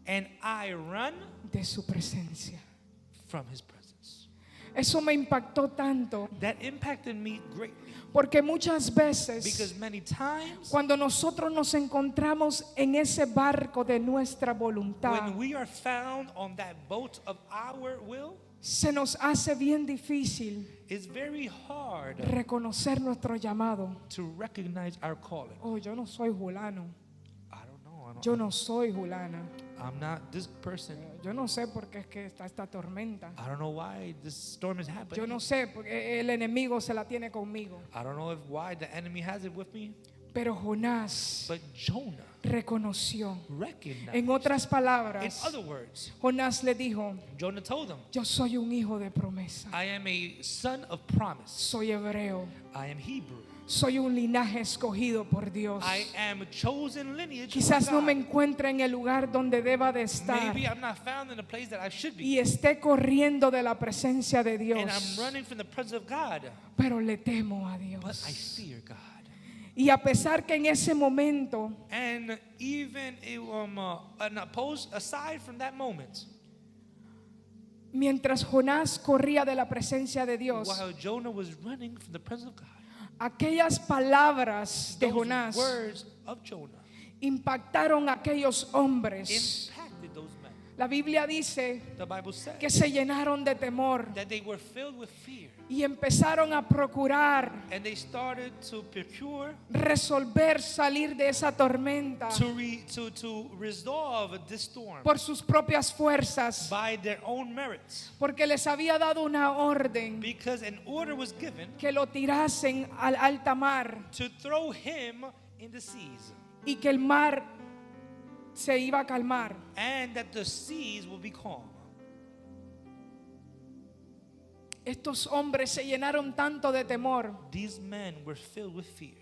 and I run de su presencia. from his presence. Eso me impactó tanto, That impacted me greatly, porque muchas because veces many times cuando nosotros nos encontramos en ese barco de nuestra voluntad, when we are found on that boat of our will, se nos hace bien difícil it's very hard reconocer nuestro llamado. to recognize our calling. Oh, yo no soy Julano, I don't know. yo no soy Julana. I'm not this person. Yo no sé por qué es que está esta tormenta. I don't know why this storm is Yo happening. no sé porque el enemigo se la tiene conmigo. I don't know why the enemy has it with me. Pero Jonás But Jonah reconoció. recognized. En otras In palabras, other words, Jonás le dijo, Jonah told them, yo soy un hijo de promesa. I am a son of promise. Soy hebreo. I am Hebrew. Soy un linaje escogido por Dios. I am chosen lineage Quizás of no God. me encuentre en el lugar donde deba de estar Maybe I'm not found in the place that I should be. y esté corriendo de la presencia de And I'm Dios, running from the presence of God. pero le temo a But I Dios. fear God. Y a pesar que en ese momento And even aside from that moment, mientras Jonás corría de la presencia de Dios, while Jonah was running from the presence of God, aquellas palabras de those Jonás words of Jonah impactaron a aquellos hombres. impacted those men. La Biblia dice The Bible says que se llenaron de temor that they were filled with fear, y empezaron a procurar and they started to procure resolver salir de esa tormenta to resolve this storm por sus propias fuerzas, by their own merits, porque les había dado una orden because an order was given que lo tirasen al alta mar to throw him in the seas, y que el mar se iba a calmar. and that the seas will be calm. Estos hombres se llenaron tanto de temor These men were filled with fear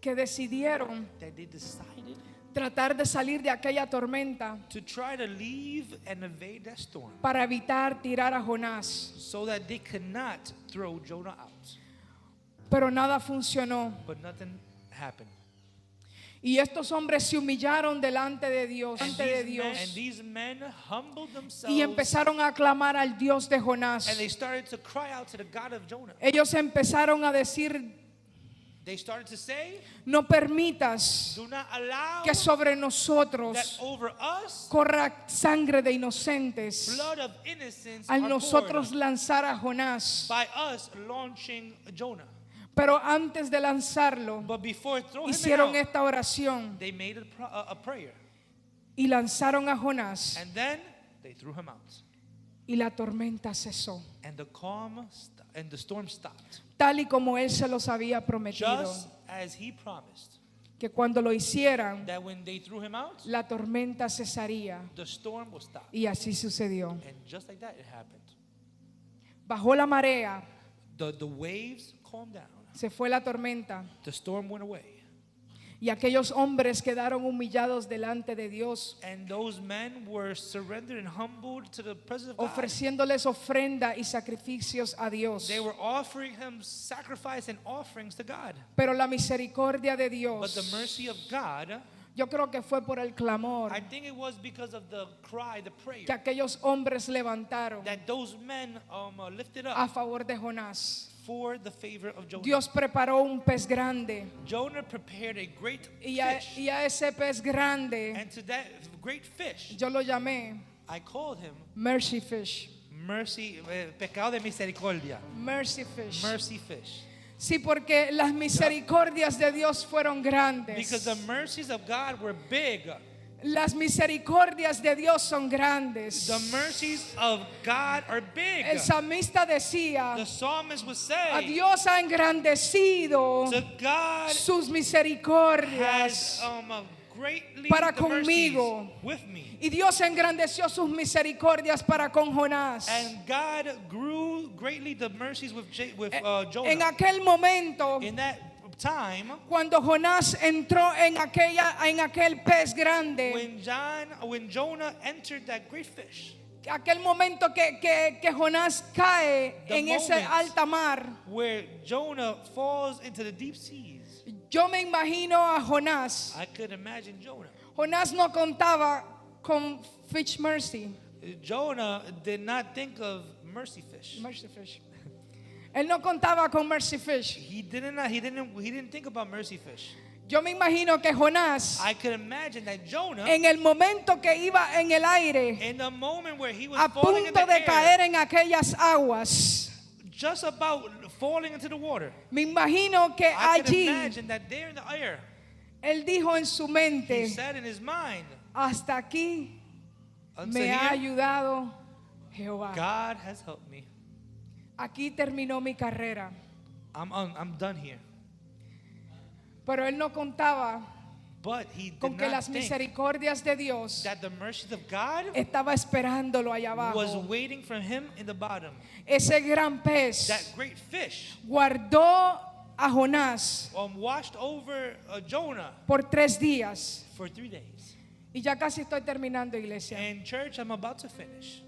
que decidieron that they decided tratar de salir de aquella tormenta to try to leave and evade that storm para evitar tirar a Jonás. so that they could not throw Jonah out. Pero nada funcionó. But nothing happened. Y estos hombres se humillaron delante de Dios, And these men humbled themselves, y empezaron a clamar al Dios de Jonás. and they started to cry out to the God of Jonah. Ellos empezaron a decir, They started to say, no permitas do not allow que sobre that nosotros over us corra sangre de inocentes blood of innocence al are nosotros poured lanzar a Jonás. by us launching Jonah. Pero antes de lanzarlo, But before throwing him hicieron out, esta oración they made a prayer. y lanzaron a Jonás And then they threw him out. y la tormenta cesó, And and the storm stopped. tal y como él se los había prometido, Just as he promised que cuando lo hicieran, that when they threw him out, la tormenta cesaría. the storm will stop. Y así sucedió. And just like that, it happened. Bajó la marea, The waves calmed down. se fue la tormenta The storm went away. y aquellos hombres quedaron humillados delante de Dios, And those men were surrendered and humbled to the presence of God. ofreciéndoles ofrenda y sacrificios a Dios. They were offering him sacrifice and offerings to God. Pero la misericordia de But the Dios, mercy of God, yo creo que fue por el clamor I think it was because of the cry, the prayer que aquellos hombres levantaron that those men lifted a up favor de Jonás. for the favor of Jonah. Dios preparó un pez grande Jonah prepared a great y fish. a ese pez grande And to that great fish, yo lo llamé I called him mercy fish. mercy, pecado de misericordia, Mercy fish. mercy fish. Sí, porque las misericordias de Dios fueron grandes. Because the mercies of God were big. Las misericordias de Dios son grandes. The mercies of God are big. El salmista decía, The psalmist would a say, Dios ha engrandecido to God sus misericordias. has greatly para the mercies conmigo. with me. Y Dios engrandeció sus misericordias para con Jonás. And God grew greatly the mercies with En Jonah. aquel momento, In that time, cuando Jonás entró en aquel pez grande, when Jonah entered that great fish, aquel momento que Jonás cae The en ese moment alta mar, where Jonah falls into the deep seas, yo me imagino a Jonás. I could imagine Jonah. Jonás no contaba con fish mercy. Jonah did not think of mercy fish. Mercy fish. Él no contaba con mercy fish. He didn't think about mercy fish. Yo me imagino que Jonás, I could imagine that Jonah, en el momento que iba en el aire, in the moment where he was a falling in punto the de caer air, en aquellas aguas, just about falling into the water, me imagino que I could allí imagine that there in the air, él dijo en su he mente, said in his mind, Hasta aquí Until me ha here, ayudado Jehová. God has helped me. Aquí terminó mi carrera. I'm done here. Pero él no contaba But he did con que not las think misericordias de Dios that the mercies of God estaba esperándolo allá was abajo. waiting for him in the bottom. Ese gran pez That great fish guardó a Jonás washed over Jonah por 3 días. for 3 days. Y ya casi estoy terminando, iglesia. And church, I'm about to finish.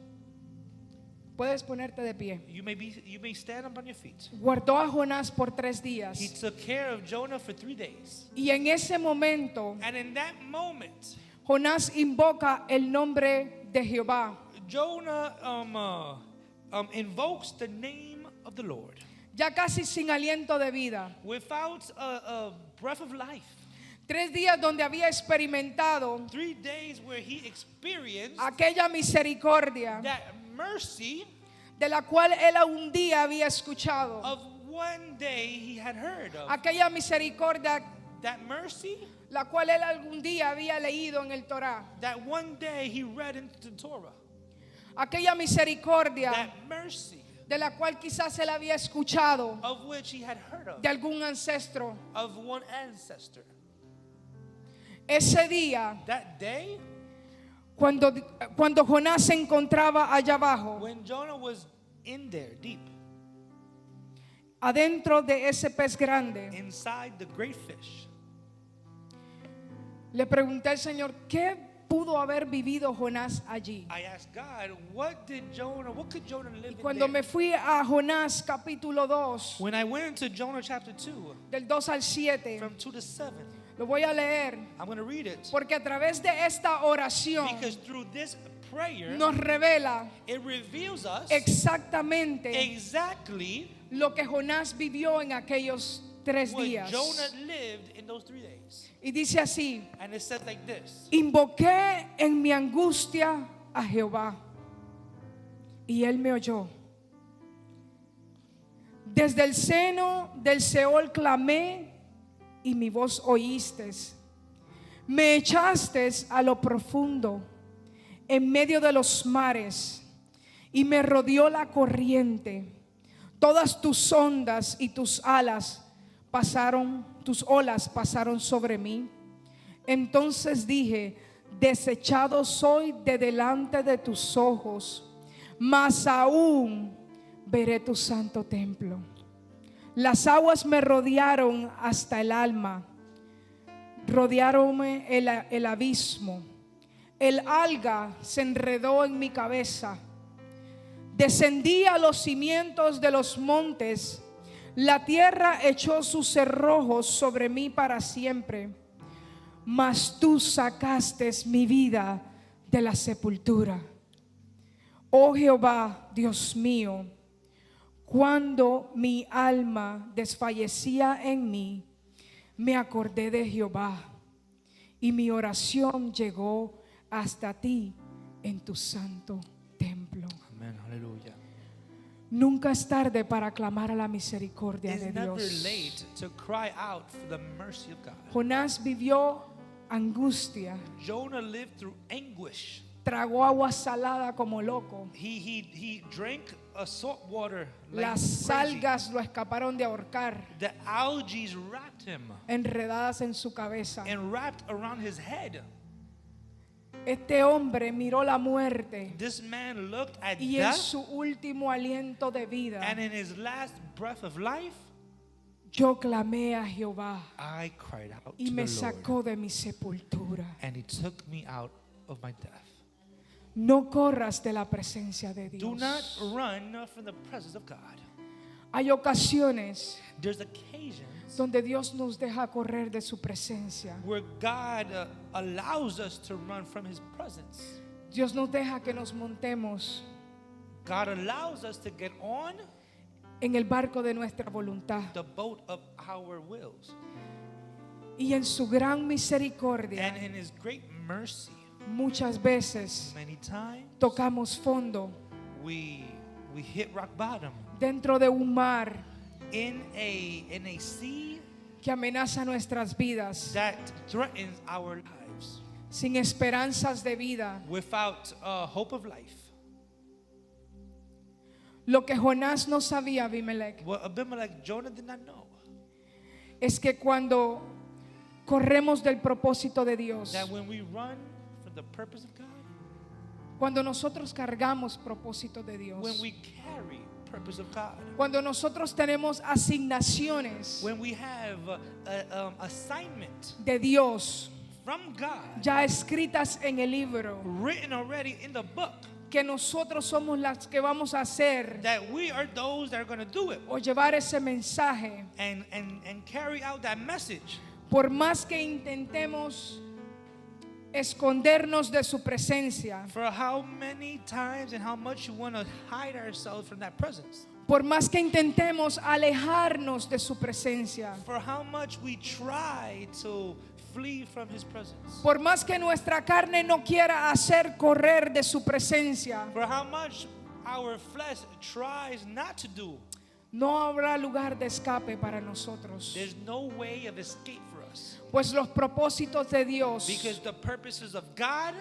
Puedes ponerte de pie. You may stand up on your feet. Guardó a Jonás por 3 He días. took care of Jonah for 3 days. Y en ese momento, And in that moment, Jonás invoca el nombre de Jehová. Jonah invokes the name of the Lord. Ya casi sin aliento de vida. Without a breath of life. 3 días donde había experimentado 3 days where he experienced aquella misericordia that mercy de la cual él un día había escuchado. of one day he had heard of. Aquella misericordia That mercy la cual él algún día había leído en el Torá. that one day he read into the Torah. Aquella misericordia That mercy de la cual quizás él había escuchado of which he had heard of. de algún ancestro. Of one ancestor. Ese día, That day cuando Jonás se encontraba allá abajo, when Jonah was in there deep, adentro de ese pez grande, inside the great fish, le pregunté al Señor, ¿qué pudo haber vivido Jonás allí? I asked God, what could Jonah live in Cuando there? me fui a Jonás capítulo 2, When I went into Jonah chapter 2, del 2 al 7, from 2 to 7, lo voy a leer, I'm going to read it. porque a través de esta oración Because through this prayer, nos revela it reveals us exactamente exactly lo que Jonás vivió en aquellos 3 what días. Jonah lived in those 3 days. Y dice así: And it says like this. invoqué en mi angustia a Jehová, y él me oyó. Desde el seno del Seol clamé, y mi voz oíste. Me echaste a lo profundo, en medio de los mares, y me rodeó la corriente. Todas tus ondas y tus olas pasaron sobre mí. Entonces dije: desechado soy de delante de tus ojos, mas aún veré tu santo templo. Las aguas me rodearon hasta el alma, rodearonme el abismo. El alga se enredó en mi cabeza. Descendí a los cimientos de los montes. La tierra echó sus cerrojos sobre mí para siempre. Mas tú sacaste mi vida de la sepultura. Oh Jehová, Dios mío, cuando mi alma desfallecía en mí, me acordé de Jehová, y mi oración llegó hasta ti en tu santo templo. Amen. Hallelujah. Nunca es tarde para clamar a la misericordia It's de never Dios. late to cry out for the mercy of God. Jonás vivió angustia, Jonah lived through anguish. tragó agua salada como loco. He drank a salt water like Las crazy. algas lo escaparon de ahorcar, The algae wrapped him enredadas en su cabeza. and wrapped around his head. Este hombre miró la muerte, This man looked at y en death, su último aliento de vida, and in his last breath of life, yo clamé a Jehová, I cried out y to me the Lord, sacó de mi sepultura. and he took me out of my death. No corras de la presencia de Do not Dios. run from the presence of God. Hay ocasiones There's occasions donde Dios nos deja correr de su presencia. where God allows us to run from his presence. Dios nos deja que nos montemos God allows us to get on en el barco de nuestra voluntad. the boat of our wills. Y en su gran misericordia, And in his great mercy, muchas veces many times tocamos fondo we hit rock bottom dentro de un mar in a sea que amenaza nuestras vidas. that threatens our lives. sin esperanzas de vida. without hope of life. Lo que Jonás no sabía, Abimelech, What Abimelech, Jonah did not know, es que cuando corremos del propósito de Dios, that when we run from the purpose of God, cuando nosotros cargamos propósito de Dios, when we carry purpose of God, cuando nosotros tenemos asignaciones when we have assignment de Dios from God ya escritas en el libro, written already in the book, que nosotros somos las que vamos a hacer that we are those that are going to do it o llevar ese mensaje, and carry out that message. por más que intentemos escondernos de su presencia, For how many times and how much you want to hide ourselves from that presence, por más que intentemos alejarnos de su presencia, for how much we try to flee from his presence, por más que nuestra carne no quiera hacer correr de su presencia, for how much our flesh tries not to do, no habrá lugar de escape para nosotros, there's no way of escape for us, pues los propósitos de Dios because the purposes of God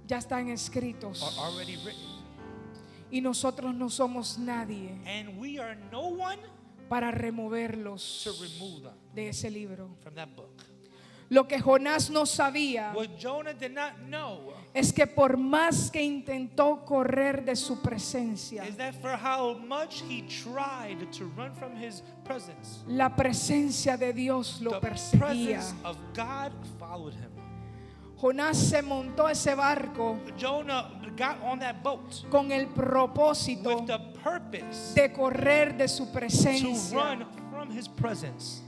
ya están escritos are already written, y nosotros no somos nadie and we are no one para removerlos to remove them de ese libro. from that book. Lo que Jonás no sabía What Jonah did not know es que por más que intentó correr de su presencia, is that for how much he tried to run from his presence, la presencia de Dios lo the perseguía. presence of God followed him. Jonás se montó ese barco Jonah got on that boat con el propósito with the purpose de correr de su to presencia. run from his presence.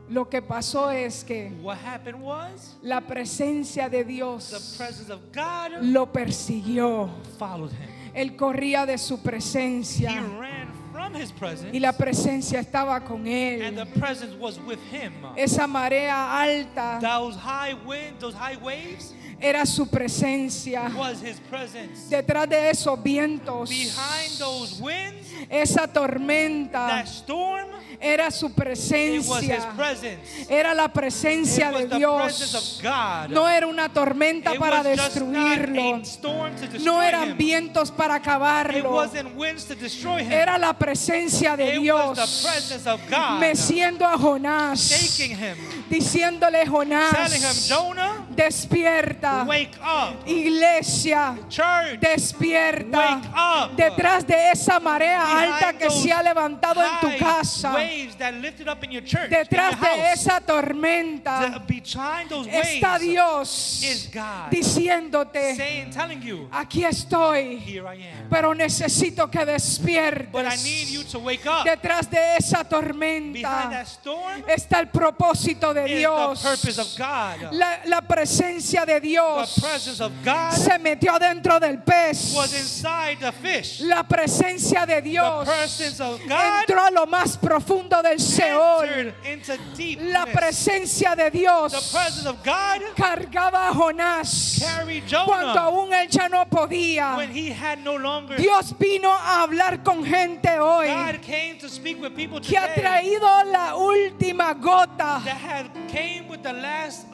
Lo que pasó es que What happened was la presencia de the Dios presence of God lo persiguió. followed him. Él corría de su He presencia ran from his presence, y la presencia estaba con and the él. presence was with him. Esa marea alta Those high winds, those high waves era su presencia. was his presence. Detrás de esos vientos, Behind those winds, esa tormenta, that storm, era su it was his presencia. presence. Era la presencia It was de the presence Dios. of God. No era una tormenta It para was just not destruirlo. a storm to No destroy eran him. vientos para It acabarlo. wasn't winds to destroy him. Era la presencia de It was the Dios presence of God meciendo a Jonás, shaking him, diciéndole: telling him, Jonás, Jonah, despierta. wake up. Iglesia, Church, despierta. wake up. Detrás de esa marea alta Behind que se ha levantado en tu high casa, waves that lifted up in your church, detrás in your de house, esa tormenta, behind those está waves Dios is God diciéndote: saying, telling you, aquí estoy, here I am. pero necesito que But I need despiertes. you to wake up. Detrás de esa Behind tormenta that storm está el propósito de is Dios. the purpose of God. La presencia de The Dios presence of God se metió dentro del pez. was inside the fish. La presencia de The Dios presence of God entró a lo más profundo del Seol. entered into deepness. La presencia de The Dios presence of God cargaba a Jonás carried cuando Jonah aún él ya no podía. when he had no longer. Dios vino a hablar con gente hoy God came to speak with people que ha today traído la última gota that had came with the last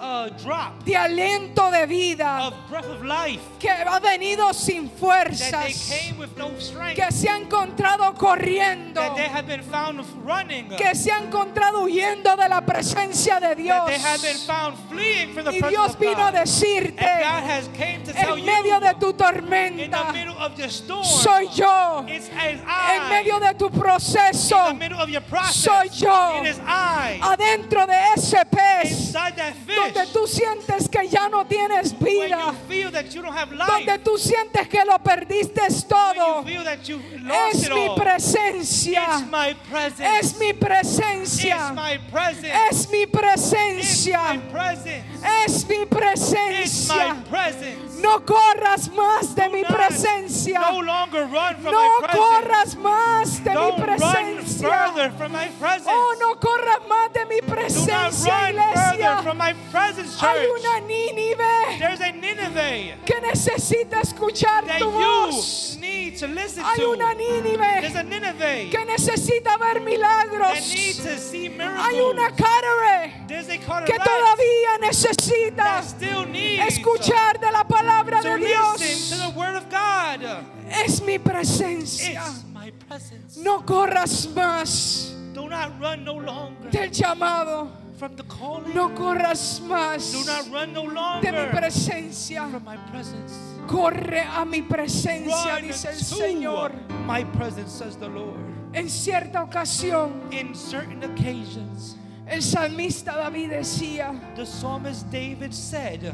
drop de aliento de vida, of breath of life, que ha venido sin that they fuerzas, came with no strength, que se ha encontrado corriendo, that they have been found running, que se ha encontrado huyendo de la presencia de that Dios. they have been found fleeing from the Y presence Dios of vino a God. decirte: And God has came to tell en you medio de tu in the tormenta middle of your storm, soy yo, it's en I. medio de tu In the proceso middle of your process, soy yo. it is I. adentro de ese pez Inside that donde fish, tú sientes que ya no tienes when you vida, feel that you don't have life, donde tú sientes que lo perdiste when todo. you feel that you lost Es it mi all, presencia, it's my presence. es mi It's presencia, my presence. es mi It's my presencia, presence. es mi It's my presencia. presence. No corras más de Do mi not presencia. No longer run from No my presence. corras más de mi Don't run presencia. further from my presence. Oh, no corras más de mi Do not presencia, run further iglesia. from my presence, Hay church. una Nínive There's a Nineveh que necesita escuchar that tu voz. you need to listen Hay to. una Nínive There's a Nineveh que necesita ver that milagros. needs to see Hay una miracles. Carre There's a que Carteret todavía necesita that still needs escuchar de la palabra to de listen Dios. to the word of God. Es mi presencia. It's my presence. No corras más Do not run no longer del llamado. from the calling. No corras más Do not run no de mi longer presencia. from my presence. Corre a mi presencia, Run dice el to Señor. my presence, says the Lord. En cierta ocasión, In certain occasions, el salmista David decía: the psalmist David said,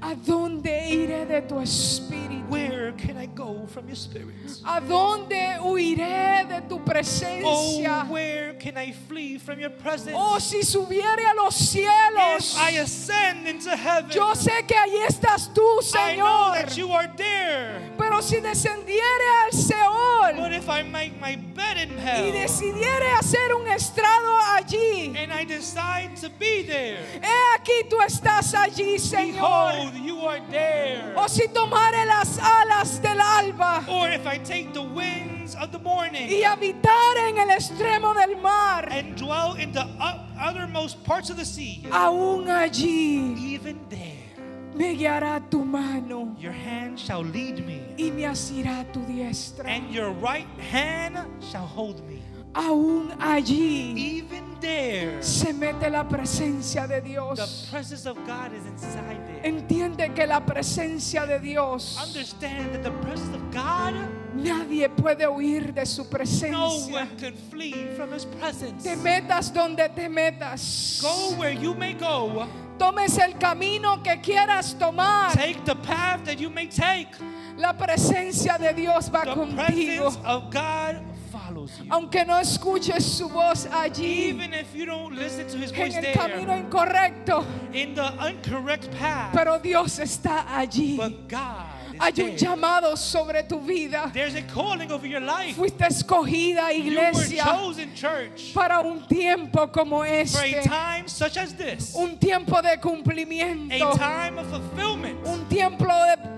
¿a dónde iré de tu espíritu? where can I go from your spirit? ¿A dónde huiré de tu Oh, presencia? where can I flee from your presence? Oh, si subiere a los If cielos, I ascend into heaven, yo sé que allí estás tú, I know Señor. that you are there. Pero si descendiere al Seol But if I make my bed in y hell decidiere hacer un estrado allí, and I decide to be there, he aquí tú estás allí, Señor. behold, you are there. O si tomare las alas del alba Or if I take the winds of the morning y habitar en el extremo del mar, and dwell in the uttermost parts of the sea, aún allí even there me guiará tu mano your hand shall lead me, y me asirá tu diestra. and your right hand shall hold me. Aún allí Even there, se mete la presencia de the Dios. presence of God is inside there. Entiende que la presencia de Dios, Understand that the presence of God, nadie puede huir de su no presencia. one can flee from His presence. Te metas donde te metas. Go where you may go. Tomes el camino que quieras tomar. Take the path that you may take. La presencia de Dios va The contigo. presence of God follows you. Aunque no escuches su voz allí, Even if you don't listen to His en voice el camino there, incorrecto, in the incorrect path, pero Dios está allí. but God Hay is un there. llamado sobre tu vida. There's a calling over your life. Fuiste escogida, You were iglesia, chosen, church, para un tiempo como for a este. time such as this, Un tiempo de a cumplimiento. time of fulfillment, Un tiempo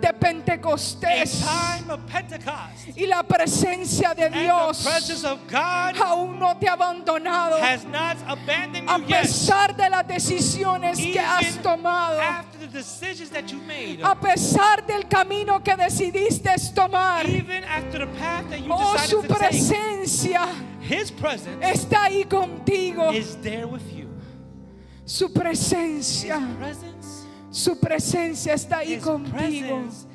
de a Pentecostés. time of Pentecost. Y la presencia de And the Dios presence of God aún no te ha abandonado. has not abandoned A you yet. pesar de las decisiones que has Even tomado. after the decisions that you made, A pesar del camino que decidiste tomar. even after the path that you Oh, su decided to take, presencia His presence está ahí contigo. is there with you. Su His presencia, presence, su presencia está ahí His contigo. presence